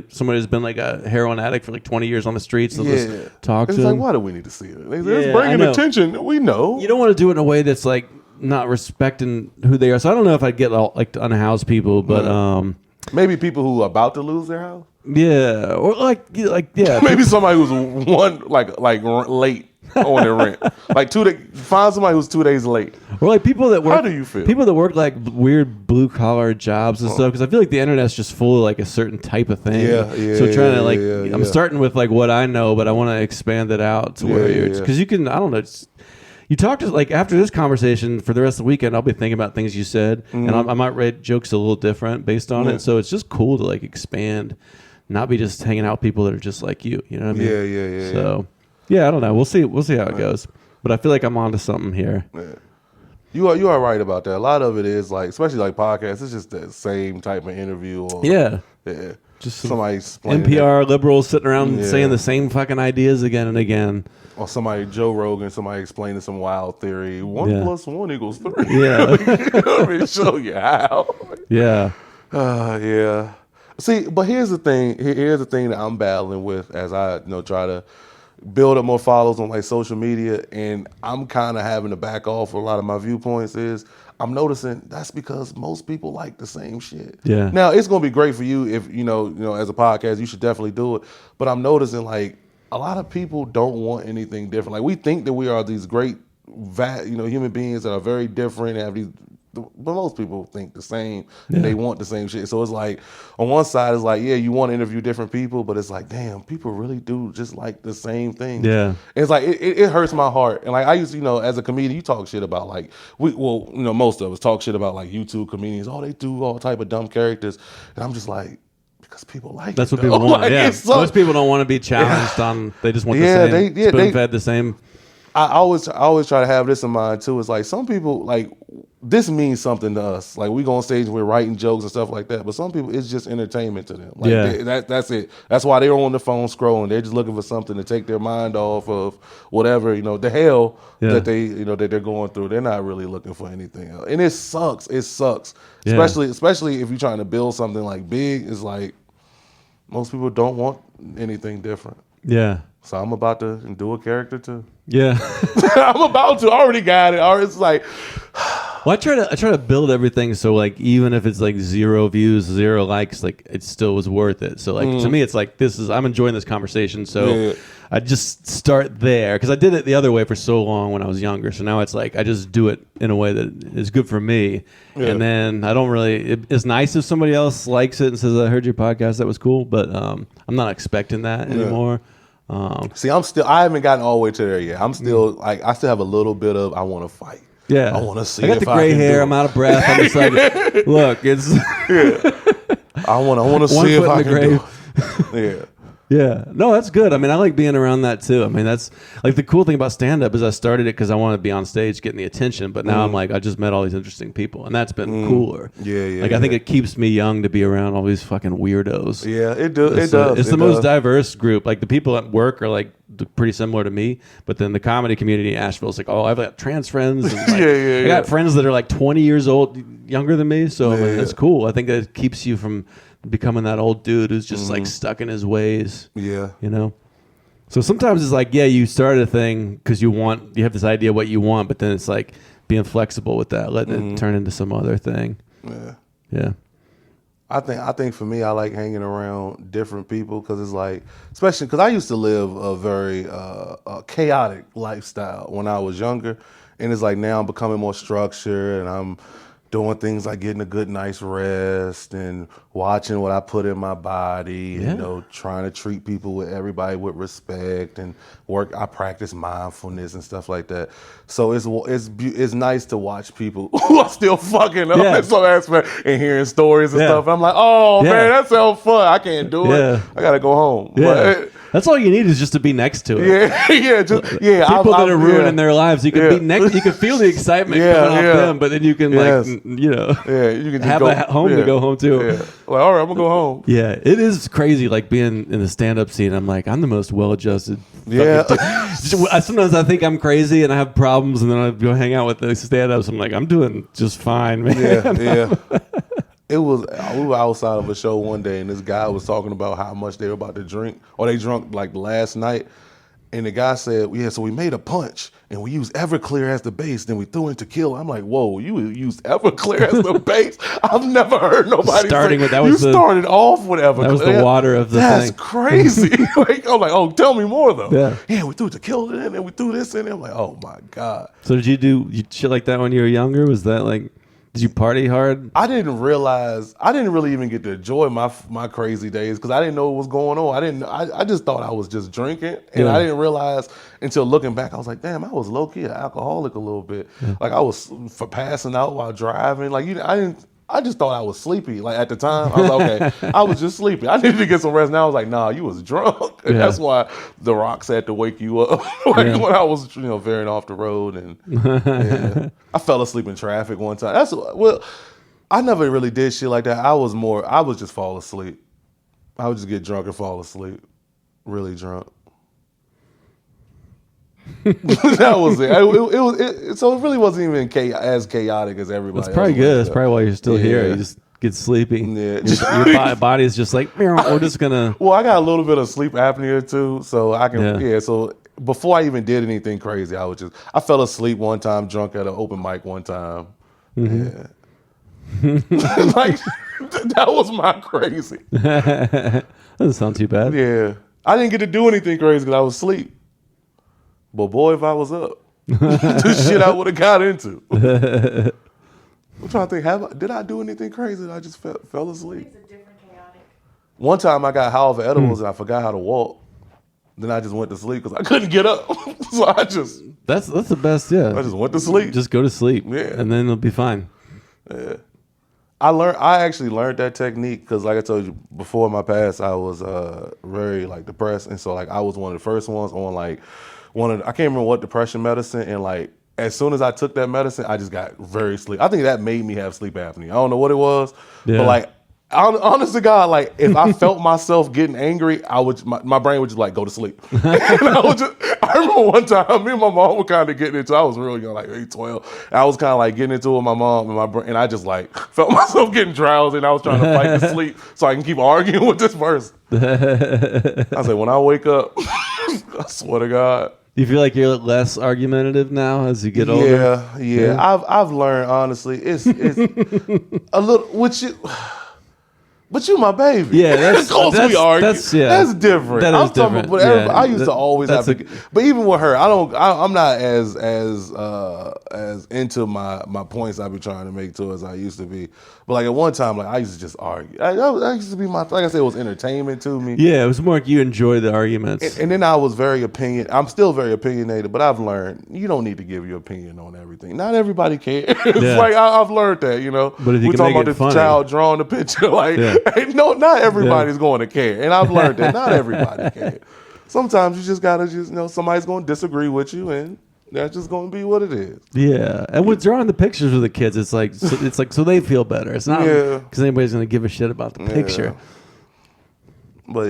somebody who's been like a heroin addict for like 20 years on the streets. They'll just talk to it's them. like, why do we need to see it? It's bringing attention. We know you don't want to do it in a way that's like not respecting who they are. So I don't know if I'd get like to unhouse people, but maybe people who are about to lose their house. Yeah, or like maybe somebody who's like late on their rent, like 2 days. Find somebody who's 2 days late, or like people that work. How do you feel? People that work like weird blue collar jobs and stuff, because I feel like the internet's just full of like a certain type of thing. So trying to I'm starting with like what I know, but I want to expand it out to where you're because you can. I don't know. You talk to like after this conversation for the rest of the weekend, I'll be thinking about things you said, and I might write jokes a little different based on it. So it's just cool to like expand, not be just hanging out with people that are just like you. You know what I mean? Yeah. So I don't know. We'll see how it goes. But I feel like I'm onto something here. Yeah. You are right about that. A lot of it is like, especially like podcasts, it's just the same type of interview. Or, yeah. Just somebody NPR liberals sitting around saying the same fucking ideas again and again. Or somebody, Joe Rogan, somebody explaining some wild theory. 1 + 1 = 3. Yeah. Let me show you how. Yeah. Yeah. See, but here's the thing. Here's the thing that I'm battling with as I try to build up more followers on like social media, and I'm kind of having to back off a lot of my viewpoints. Is I'm noticing that's because most people like the same shit. Yeah. Now it's gonna be great for you if you know as a podcast you should definitely do it. But I'm noticing like a lot of people don't want anything different. Like we think that we are these great, human beings that are very different. And have these, but most people think the same. And they want the same shit. So it's like on one side it's like you want to interview different people, but it's like damn, people really do just like the same thing. Yeah. And it's like it hurts my heart. And like I used to, as a comedian, you talk shit about like most of us talk shit about like YouTube comedians. Oh, they do all type of dumb characters, and I'm just like. Because people like that's it, what people want. Like, most people don't want to be challenged on. They just want the same. Spoon fed the same. I always try to have this in mind too. It's like some people like this means something to us. Like we go on stage and we're writing jokes and stuff like that. But some people it's just entertainment to them. Like that's it. That's why they're on the phone scrolling. They're just looking for something to take their mind off of whatever the hell that they that they're going through. They're not really looking for anything else. And it sucks. It sucks. Yeah. Especially if you're trying to build something like big. It's like. Most people don't want anything different. Yeah. So I'm about to do a character too. Yeah. I'm about to. I already got it. It's like. Well, I try to build everything so like even if it's like 0 views, 0 likes, like it still was worth it. So like to me, it's like I'm enjoying this conversation. So I just start there because I did it the other way for so long when I was younger. So now it's like I just do it in a way that is good for me, and then I don't really. It's nice if somebody else likes it and says, "I heard your podcast, that was cool," but I'm not expecting that anymore. See, I haven't gotten all the way to there yet. I'm still I still have a little bit of I want to fight. Yeah, I want to see. I got the gray hair. I'm out of breath. I'm just like, look, it's. I want to see if I can do it. Yeah, no, that's good. I mean, I like being around that too. I mean, that's like the cool thing about stand-up is I started it because I wanted to be on stage getting the attention, but now I'm like, I just met all these interesting people, and that's been cooler. Yeah. Like I think it keeps me young to be around all these fucking weirdos. Yeah, it does. It does. It's the most diverse group. Like the people at work are like pretty similar to me, but then the comedy community in Asheville is like, oh, I've got trans friends. And like, I got friends that are like 20 years old, younger than me. So I mean, it's cool. I think that keeps you from becoming that old dude who's just like stuck in his ways. Yeah. So sometimes it's like, you start a thing because you have this idea what you want, but then it's like being flexible with that, letting it turn into some other thing. Yeah. I think for me, I like hanging around different people because it's like, especially because I used to live a very chaotic lifestyle when I was younger, and it's like now I'm becoming more structured and I'm doing things like getting a good night's rest and watching what I put in my body, trying to treat everybody with respect and I practice mindfulness and stuff like that. So it's nice to watch people who are still fucking up in some aspect and hearing stories and stuff. I'm like, oh man, that sounds fun. I can't do it. I gotta go home. Yeah. That's all you need is just to be next to it. People that are ruining their lives, you can be next. You can feel the excitement coming off them, but then you can you can just have a home to go home to. Yeah. Like, all right, I'm gonna go home. Yeah, it is crazy. Like being in the stand-up scene, I'm like, I'm the most well-adjusted. Sometimes I think I'm crazy and I have problems, and then I go hang out with the stand-ups. I'm like, I'm doing just fine, man. Yeah. We were outside of a show one day, and this guy was talking about how much they were about to drink, or they drunk like last night. And the guy said, so we made a punch, and we used Everclear as the base, then we threw in tequila. I'm like, whoa, you used Everclear as the base? I've never heard nobody started off with Everclear. That was the water of the thing. That's crazy. I'm like, oh, tell me more, though. Yeah, we threw tequila in, and we threw this in. I'm like, oh, my God. So did you do shit like that when you were younger? Was that like... Did you party hard? I didn't really even get to enjoy my crazy days because I didn't know what was going on. I just thought I was just drinking, and I didn't realize until looking back, I was like, damn, I was low key an alcoholic a little bit. Like I was for passing out while driving. Like I just thought I was sleepy. Like at the time, I was like, okay, I was just sleepy. I needed to get some rest. Now I was like, nah, you was drunk. And that's why the rocks had to wake you up. When I was, veering off the road, and I fell asleep in traffic one time. I never really did shit like that. I would just fall asleep. I would just get drunk and fall asleep, really drunk. That was it. So it really wasn't even as chaotic as everybody. That's probably good. That's probably why you're still here. You just get sleepy. Yeah. Your body is just like, we're just gonna. Well, I got a little bit of sleep apnea too, so I can. So before I even did anything crazy, I fell asleep one time, drunk at an open mic one time. Mm-hmm. Yeah. Like that was my crazy. Doesn't sound too bad. Yeah, I didn't get to do anything crazy because I was asleep. But boy, if I was up, the shit I would have got into. I'm trying to think, did I do anything crazy that I just fell asleep? It's a different chaotic. One time I got high off of edibles and I forgot how to walk. Then I just went to sleep because I couldn't get up. So I just... That's the best, yeah. I just went to sleep. Just go to sleep. Yeah. And then it'll be fine. Yeah. I actually learned that technique because, like I told you, before my past, I was very depressed, and so I was one of the first ones on I can't remember what depression medicine, and as soon as I took that medicine, I just got very sleep. I think that made me have sleep apnea. I don't know what it was, but honest to God, if I felt myself getting angry, my brain would just go to sleep. And I remember one time, me and my mom were kind of getting into. I was real young, 8, 12. I was kind of getting into it with my mom and my brain, and I just felt myself getting drowsy, and I was trying to fight to sleep so I can keep arguing with this person. I said, when I wake up, I swear to God. Do you feel like you're less argumentative now as you get older? Yeah. I've learned, honestly, it's a little, but you my baby. Yeah, of course we argue. That's different. That is different. I used to always have to, but even with her, I'm not as into my points I be trying to make to as I used to be. But at one time, I used to just argue. I used to be like I said, it was entertainment to me. Yeah, it was more you enjoy the arguments. And then I was I'm still very opinionated, but I've learned you don't need to give your opinion on everything. Not everybody cares. It's I've learned that, But if you we're talking about the child drawing the picture, no, not everybody's going to care. And I've learned that not everybody cares. Sometimes you just gotta somebody's going to disagree with you, and that's just going to be what it is. Yeah, and with drawing the pictures with the kids, it's so they feel better. It's not because anybody's going to give a shit about the picture. But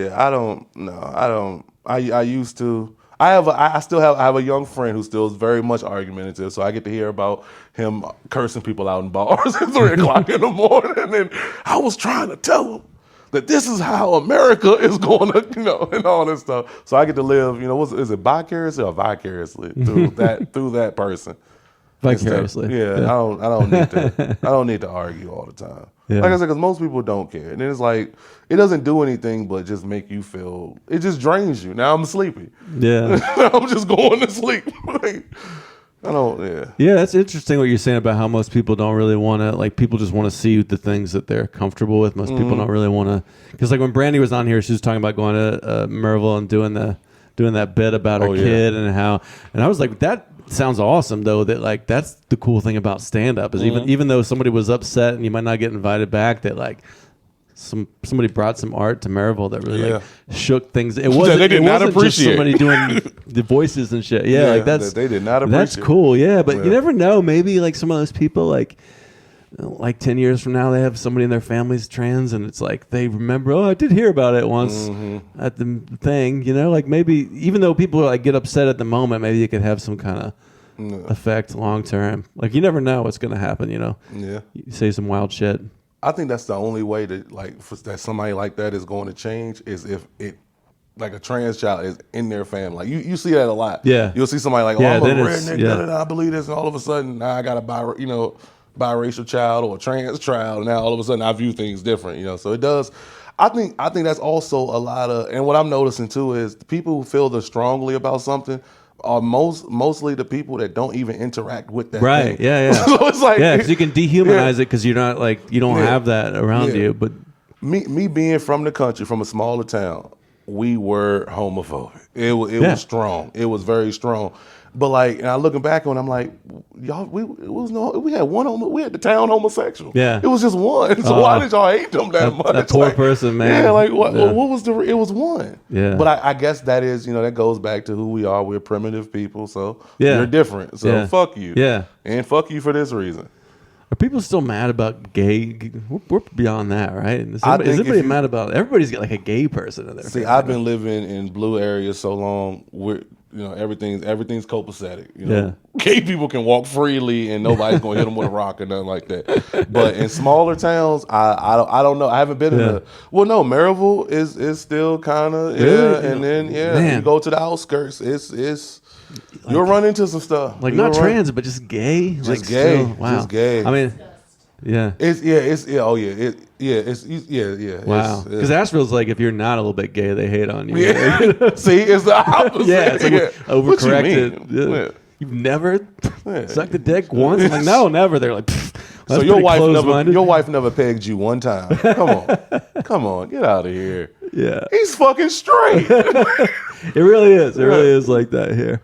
I used to. I still have a young friend who still is very much argumentative, so I get to hear about him cursing people out in bars at 3 o'clock in the morning. And then I was trying to tell him that this is how America is going to, and all this stuff. So I get to live, is it vicariously or vicariously through that person? Vicariously. I don't need to argue all the time. Yeah. Like I said, because most people don't care. And then it's it doesn't do anything but just make you feel, it just drains you. Now I'm sleepy. Yeah. I'm just going to sleep. I don't. Yeah. Yeah, that's interesting what you're saying about how most people don't really want to, like, people just want to see the things that they're comfortable with. Most people don't really want to, because like when Brandy was on here, she was talking about going to Merville and doing that bit about her kid and how, and I was like, that sounds awesome though. That like that's the cool thing about stand up is even though somebody was upset and you might not get invited back, that like somebody brought some art to Maryville that really like shook things. It wasn't. They did not appreciate just somebody doing the voices and shit. Yeah, like they did not appreciate. That's cool. Yeah, but you never know. Maybe like some of those people, like 10 years from now, they have somebody in their family's trans, and it's like they remember. Oh, I did hear about it once at the thing. You know, like maybe even though people like get upset at the moment, maybe it could have some kind of effect long term. Like you never know what's going to happen. You know. Yeah. You say some wild shit. I think that's the only way that that somebody like that is going to change is if it like a trans child is in their family. Like you see that a lot. Yeah, you'll see somebody like, I'm a redneck, I believe this, and all of a sudden now I got a biracial child or a trans child, and now all of a sudden I view things different. You know, so it does. I think that's also a lot of, and what I'm noticing too is the people who feel strongly about something are mostly the people that don't even interact with that thing. Yeah. So it's like, because you can dehumanize it because you're not like, you don't have that around you. But me being from the country, from a smaller town, we were homophobic. It was strong. It was very strong. But like, and I looking back on it, I'm like, y'all, we had the town homosexual. Yeah, it was just one. So why did y'all hate them that much? That poor person, man. Yeah, like what was it was one. Yeah. But I guess that is, that goes back to who we are. We're primitive people, so we're different. So fuck you. Yeah. And fuck you for this reason. Are people still mad about gay? We're beyond that, right? Is everybody mad about? Everybody's got like a gay person in there. See, I've been living in blue areas so long. Everything's copacetic. Gay people can walk freely and nobody's gonna hit them with a rock or nothing like that. But in smaller towns, I don't know. I haven't been in Maryville is still kind of and then you go to the outskirts. It's you'll run into some stuff. Like not trans, but just gay. Just like gay. Still, wow. Just gay. I mean, Wow. Because Asheville's like, if you're not a little bit gay, they hate on you. Yeah. See, it's the opposite. It's like overcorrected. Yeah. You've never sucked a dick once? I'm like, no, never. They're like, so your wife never pegged you one time. Come on, get out of here. Yeah, he's fucking straight. It really is. It really is like that here.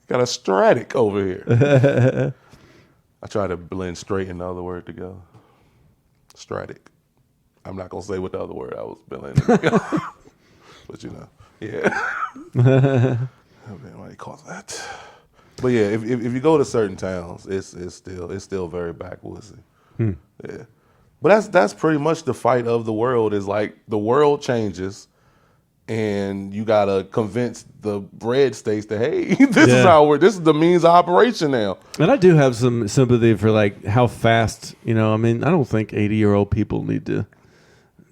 Got a stratic over here. I try to blend straight and the other word to go. Stratic. I'm not gonna say what the other word I was blending. But why you call that? But yeah, if you go to certain towns, it's still very backwoodsy. Yeah, but that's pretty much the fight of the world. Is like the world changes, and you gotta convince the red states that hey, this is the means of operation now. And I do have some sympathy for like how fast I mean, I don't think 80-year-old people need to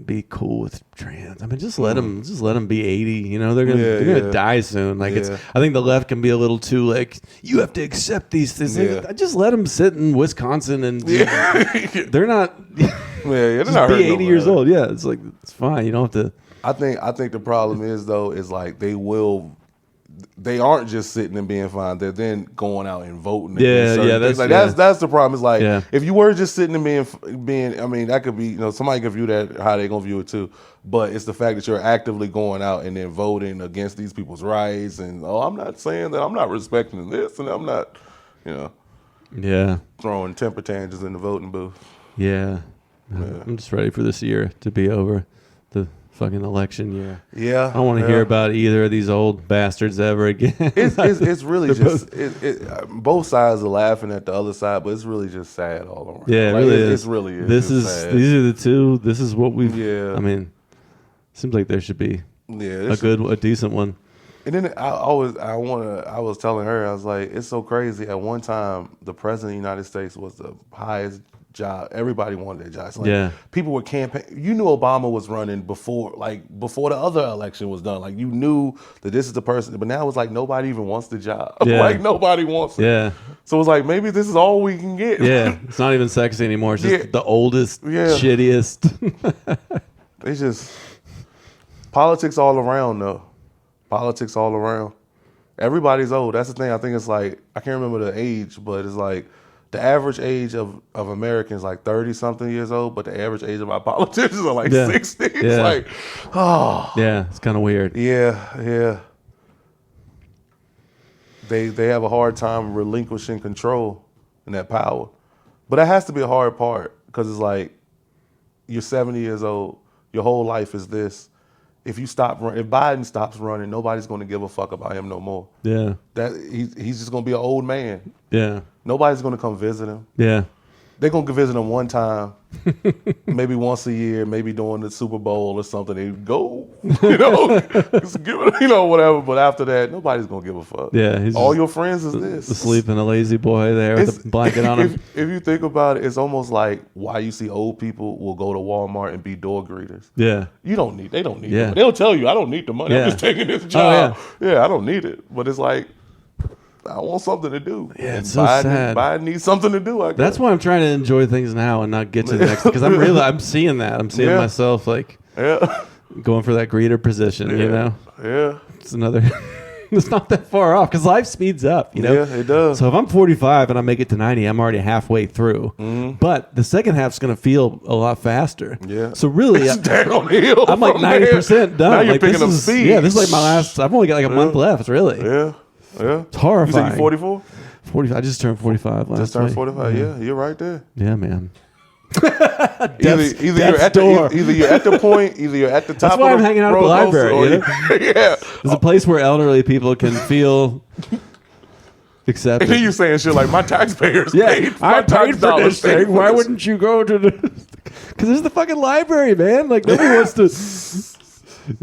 be cool with trans. I mean, just let them be 80. They're gonna die soon. Like I think the left can be a little too like you have to accept these things. I just let them sit in Wisconsin and they're not. They're not be 80 years old. Yeah, it's like it's fine. You don't have to. I think the problem is like they aren't just sitting and being fine. They're then going out and voting. That's the problem. It's like if you were just sitting and being, I mean, that could be somebody can view that how they gonna view it too. But it's the fact that you're actively going out and then voting against these people's rights. And I'm not saying that I'm not respecting this, and I'm not, throwing temper tantrums in the voting booth. Yeah. I'm just ready for this year to be over. The fucking election year. Yeah. I don't want to hear about either of these old bastards ever again. It's really just both sides are laughing at the other side, but it's really just sad all around. Yeah, it really is. It really is. These are the two. This is what we've. Yeah. I mean, seems like there should be a decent one. And then I was telling her, I was like, it's so crazy. At one time, the president of the United States was the highest job. Everybody wanted that job. It's like people were campaigning. You knew Obama was running before the other election was done. Like you knew that this is the person. But now it's like nobody even wants the job. Yeah. Like nobody wants it. Yeah. So it's like maybe this is all we can get. Yeah. It's not even sexy anymore. It's just the oldest, shittiest. It's just politics all around though. Politics all around. Everybody's old. That's the thing. I think it's like, I can't remember the age, but it's like the average age of Americans like 30 something years old, but the average age of our politicians are like 60. It's like, oh. Yeah, it's kind of weird. Yeah. They have a hard time relinquishing control and that power. But that has to be a hard part because it's like you're 70 years old, your whole life is this. If Biden stops running, nobody's going to give a fuck about him no more. Yeah. He's just going to be an old man. Yeah. Nobody's going to come visit him. Yeah. They're going to visit him one time, maybe once a year, maybe during the Super Bowl or something. They go, just give it, whatever. But after that, nobody's going to give a fuck. Yeah. All your friends is this. Asleep in a lazy boy there with a blanket on him. If you think about it, it's almost like why you see old people will go to Walmart and be door greeters. Yeah. They don't need the money. They'll tell you, I don't need the money. Yeah. I'm just taking this job. Yeah, I don't need it. But it's like, I want something to do. Yeah, it's and so sad. Biden needs something to do. I guess. That's why I'm trying to enjoy things now and not get to the next. Because I'm seeing that. I'm seeing myself like going for that greeter position. Yeah. It's another. It's not that far off because life speeds up. Yeah, it does. So if I'm 45 and I make it to 90, I'm already halfway through. Mm-hmm. But the second half's going to feel a lot faster. Yeah. So really, it's downhill. I'm like 90% done. Now you're like, picking up speed. Yeah, this is like my last. I've only got like a month left. Really. Yeah. It's horrifying. You say you're 44? 45. I just turned 45 last Just turned week. 45. Yeah, you're right there. Yeah, man. Either you're at the point, either you're at the top. That's why I'm hanging out at the library. Yeah, It's a place where elderly people can ffeel accepted. and then you saying shit like my taxpayers paid. I My tax paid for dollars this paid thing. for Why this. wouldn't you go to the? Because this is the fucking library, man. Like nobody wants to.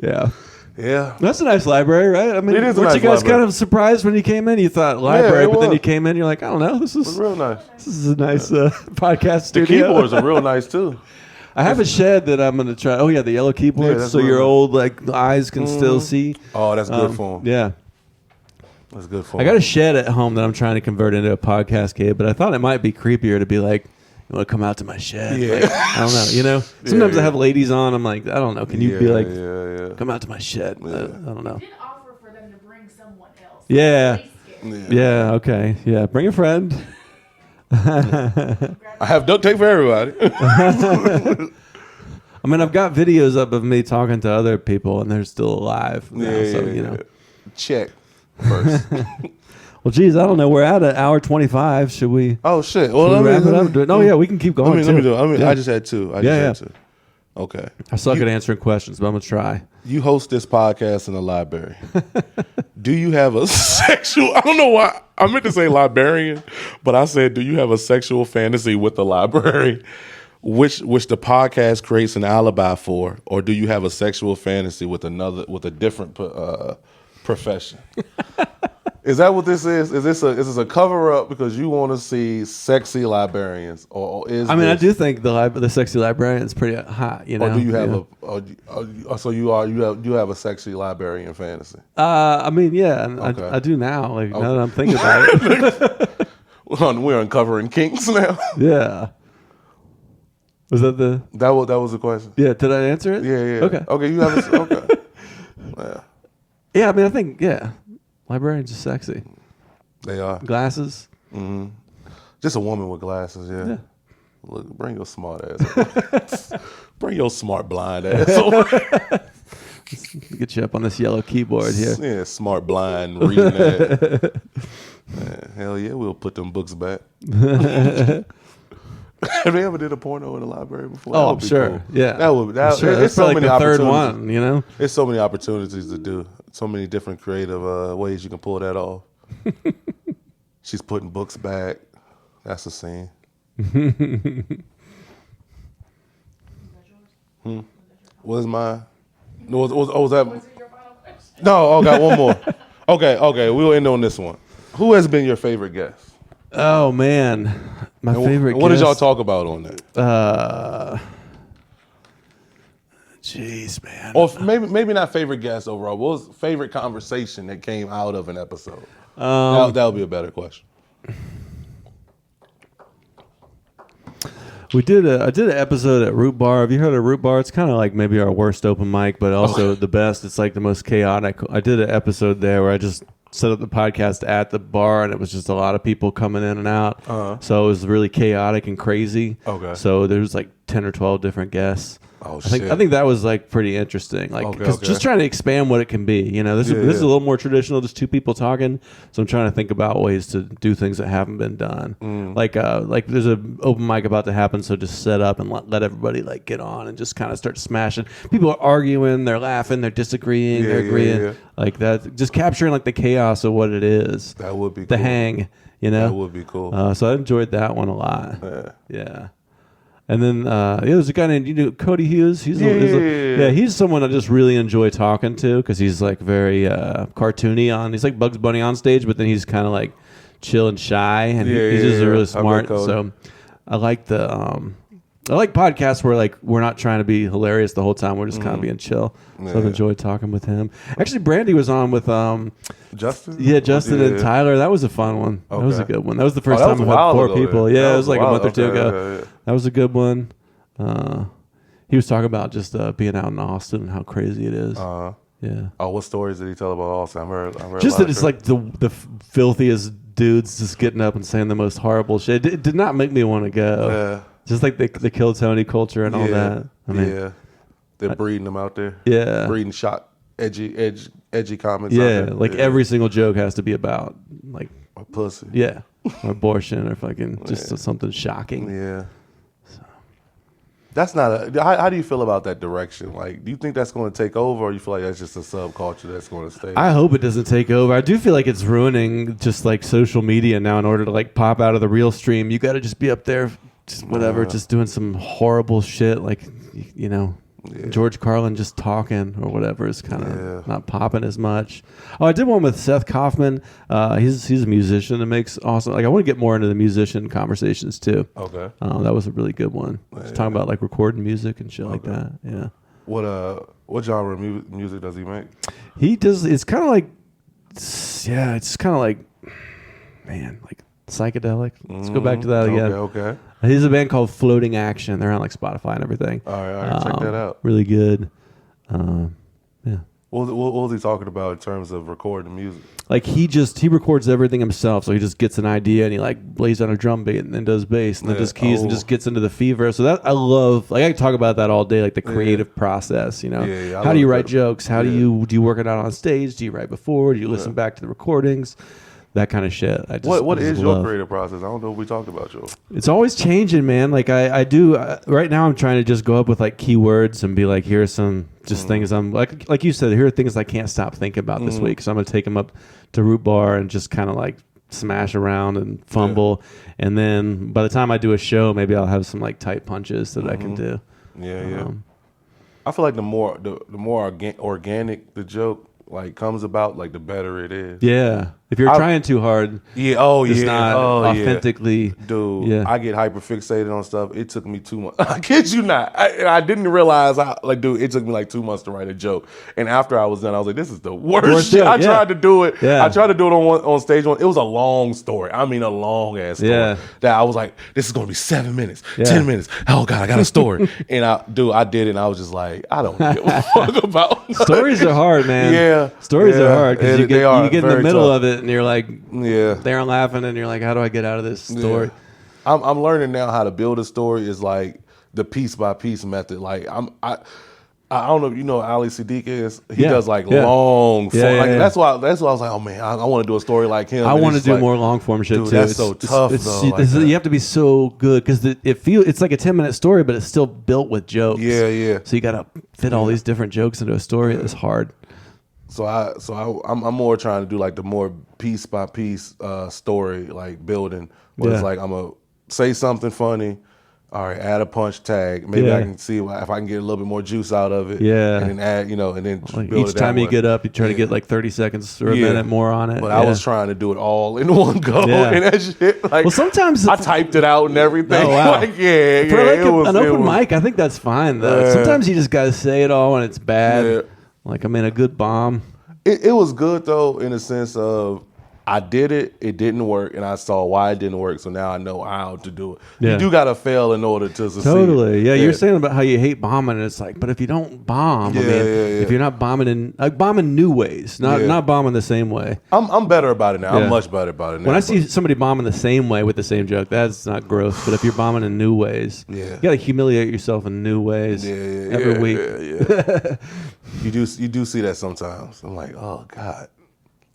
Yeah. Yeah, That's a nice library, right? I mean, It is a weren't nice you guys library. kind of surprised when you came in? You thought library, it but then was. you came in, you're like, I don't know, this it's is real nice. a nice podcast The studio. keyboards are real nice too. I have a shed that I'm going to try. Oh yeah, the yellow keyboards, that's so real your nice. old like eyes can still see. Oh, that's good for them. Yeah. That's good for I them. got a shed at home that I'm trying to convert into a podcast cave, but I thought it might be creepier to be like, you want to come out to my shed? Yeah. Like, I don't know. Sometimes yeah. I have ladies on. I'm like, I don't know. Can you be like, yeah. come out to my shed? I don't know. Did offer for them to bring someone else. Yeah. They scared. Yeah. Okay. Yeah. Bring a friend. I have duct tape for everybody. I mean, I've got videos up of me talking to other people, and they're still alive. Now, so. Check first. Well, geez, I don't know. We're at an hour 25. Should we? Oh shit! Should Well, we let wrap it up? No, yeah, we can keep going. Let me too. do it. Yeah. I just had two. Had two. Okay. I suck at answering questions, but I'm gonna try. You host this podcast in a library. Do you have a sexual? I don't know why I meant to say librarian, but I said, do you have a sexual fantasy with the library, which the podcast creates an alibi for, or do you have a sexual fantasy with a different profession? Is that what this is? Is this a cover up because you want to see sexy librarians, or is? I mean, I do think the sexy librarian is pretty hot. Or do you have you have a sexy librarian fantasy? I mean, yeah, and Okay. I do now. Like now that I'm thinking about it. We're uncovering kinks now. Yeah. Was that the? That was the question. Yeah. Did I answer it? Yeah. Okay. You have okay. Yeah, Yeah. I mean, I think librarians are sexy. they are. Glasses. Just a woman with glasses. Yeah. Look, bring your smart ass. Bring your smart blind ass over. Get you up on this yellow keyboard here. Yeah, smart blind reading that. Man, hell yeah, we'll put them books back. Have they ever did a porno in the library before? Oh, That I'm would be sure. cool. Yeah. That would. I'm sure. It's That's so probably many like the third opportunities. one. There's so many opportunities to do. So many different creative ways you can pull that off. She's putting books back. That's a scene. What's mine? Was that? Was it your final question? No, I got one more. Okay, we'll end on this one. Who has been your favorite guest? Oh man, my favorite. What did y'all guest- talk about on that? Jeez, man. Or maybe not favorite guest overall. What was favorite conversation that came out of an episode? That would be a better question. I did an episode at Root Bar. Have you heard of Root Bar? It's kind of like maybe our worst open mic, but also the best. It's like the most chaotic. I did an episode there where I just set up the podcast at the bar, and it was just a lot of people coming in and out. So it was really chaotic and crazy. Okay. So there was like 10 or 12 different guests. Oh, I think that was like pretty interesting. Like, because just trying to expand what it can be. You know, this is a little more traditional, just two people talking. So I'm trying to think about ways to do things that haven't been done. Like there's an open mic about to happen, so just set up and let everybody like get on and just kind of start smashing. People are arguing, they're laughing, they're disagreeing, they're agreeing. Yeah. Like that, just capturing like the chaos of what it is. That would be the cool. hang. You know, that would be cool. So I enjoyed that one a lot. Yeah. And then there's a guy named Cody Hughes. He's someone I just really enjoy talking to because he's like very cartoony on. He's like Bugs Bunny on stage, but then he's kind of like chill and shy, and he's just really smart. So I like I like podcasts where like we're not trying to be hilarious the whole time. We're just kind of being chill. So I've enjoyed talking with him. Actually, Brandy was on with Justin. Yeah, Justin and Tyler. That was a fun one. Okay. That was a good one. That was the first time we had 4 people. Yeah, it was like a month or two ago. Yeah. That was a good one. He was talking about just being out in Austin and how crazy it is. Yeah. Oh, what stories did he tell about Austin? I heard just that it's like the filthiest dudes just getting up and saying the most horrible shit. It did not make me want to go. Yeah. Just like the Kill Tony culture and all that. I mean, they're breeding them out there. Yeah. Breeding edgy comments. Yeah, like every single joke has to be about like a pussy. Yeah, or abortion or fucking just something shocking. Yeah. So. That's not how do you feel about that direction? Like, do you think that's going to take over, or you feel like that's just a subculture that's going to stay? I hope it doesn't take over. I do feel like it's ruining just like social media now. In order to like pop out of the real stream, you got to just be up there, just whatever, just doing some horrible shit, like George Carlin just talking or whatever is kind of not popping as much. Oh, I did one with Seth Kaufman. He's a musician that makes awesome. Like I want to get more into the musician conversations too. Okay. That was a really good one. Just talking about like recording music and shit like that. Yeah. What genre of music does he make? He does. It's kind of like it's kind of like like psychedelic. Let's go back to that again. Okay. He's a band called Floating Action. They're on like Spotify and everything. All right, check that out. Really good. Yeah. What was he talking about in terms of recording music? Like he records everything himself. So he just gets an idea and he like lays down a drum beat and then does bass and then does keys and just gets into the fever. So that I love. Like I can talk about that all day. Like the creative process. You know, how do you write jokes? How do you work it out on stage? Do you write before? Do you listen back to the recordings? That kind of shit. What is your creative process? I don't know if we talked about yours. It's always changing, man. Like I do right now. I'm trying to just go up with like keywords and be like, here's some just things I'm like you said. Here are things I can't stop thinking about this week. So I'm gonna take them up to Root Bar and just kind of like smash around and fumble. And then by the time I do a show, maybe I'll have some like tight punches that I can do. Yeah. I feel like the more organic the joke like comes about, like the better it is. Yeah. If you're trying too hard, it's not authentically. Dude, I get hyper fixated on stuff. It took me 2 months. I kid you not. I didn't realize it took me like 2 months to write a joke. And after I was done, I was like, this is the worst shit. I tried to do it. Yeah. I tried to do it on stage one. It was a long story. I mean, a long ass story. Yeah. That I was like, this is going to be 7 minutes, 10 minutes. Oh God, I got a story. And I did it. And I was just like, I don't give a fuck about stories are hard, man. Yeah. Stories are hard because you get in the middle of it and you're like, they're laughing and you're like, how do I get out of this story? I'm learning now how to build a story is like the piece by piece method. Like I don't know if you know Ali Siddiq is. He does like long form. Like, that's why I was like, oh man, I want to do a story like him. I want to do more long form shit too. That's so tough though. You have to be so good because it's like a 10-minute story, but it's still built with jokes. Yeah. So you got to fit all these different jokes into a story. It's hard. So I'm more trying to do like the more piece by piece story like building. Where it's like I'm gonna say something funny. All right, add a punch tag. Maybe I can see if I can get a little bit more juice out of it. Yeah, and then add, and then like each time you get up, you try to get like 30 seconds or a minute more on it. But I was trying to do it all in one go, and that shit. Like, well, sometimes I typed it out and everything. Oh, wow. Like, for like an open mic, I think that's fine though. Sometimes you just gotta say it all when it's bad. Like a good bomb. It was good though in the sense of I did it, it didn't work, and I saw why it didn't work, so now I know how to do it. Yeah. You do got to fail in order to succeed. Totally. Yeah, you're saying about how you hate bombing, and it's like, but if you don't bomb, if you're not bombing in bombing new ways, not bombing the same way. I'm better about it now. I'm much better about it now. When I see somebody bombing the same way with the same joke, that's not gross. But if you're bombing in new ways, you got to humiliate yourself in new ways every week. Yeah. You do see that sometimes. I'm like, oh God,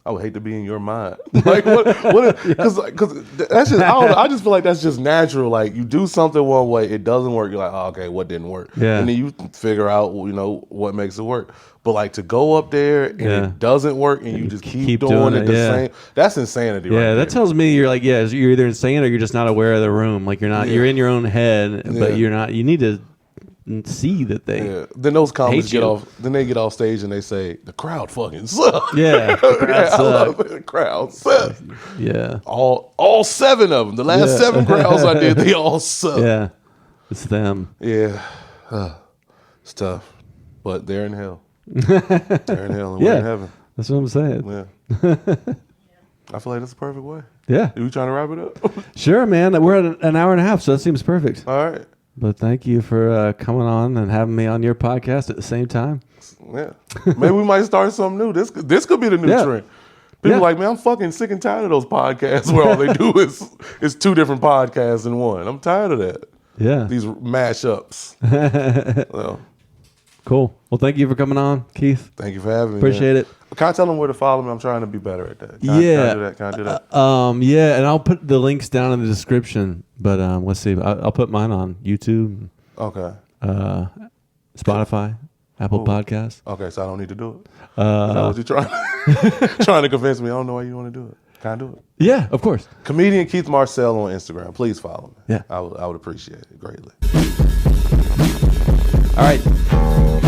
I would hate to be in your mind. Like what? Because that's just I just feel like that's just natural. Like you do something one way, it doesn't work. You're like, oh, okay, what didn't work? Yeah. And then you figure out what makes it work. But like to go up there and it doesn't work, and you just keep doing it the same. That's insanity. Yeah, right that tells me you're like, you're either insane or you're just not aware of the room. Like you're not, you're in your own head, but you're not. You need to see that they. Yeah. Then those comics get off. Then they get off stage and they say the crowd fucking sucks. Yeah, the crowd sucks. Yeah, all 7 of them. The last 7 crowds I did, they all suck. Yeah, it's them. Yeah, it's tough, but they're in hell. They're in hell and we're in heaven. That's what I'm saying. Yeah. I feel like that's the perfect way. Yeah. Are you trying to wrap it up? Sure, man. We're at an hour and a half, so that seems perfect. All right. But thank you for coming on and having me on your podcast at the same time. Yeah. Maybe we might start something new. This could be the new trend. People are like, man, I'm fucking sick and tired of those podcasts where all they do is 2 different podcasts in one. I'm tired of that. Yeah. These mashups. Well, cool. Well, thank you for coming on, Keith. Thank you for having me. Appreciate it. Can I tell them where to follow me? I'm trying to be better at that. Can I do that? Can I do that? Yeah, and I'll put the links down in the description. But let's see. I'll put mine on YouTube. Okay. Spotify, Apple Podcasts. Okay, so I don't need to do it. Is that what you're trying to convince me? I don't know why you want to do it. Can I do it? Yeah, of course. Comedian Keith Marcell on Instagram. Please follow me. Yeah. I would appreciate it greatly. All right.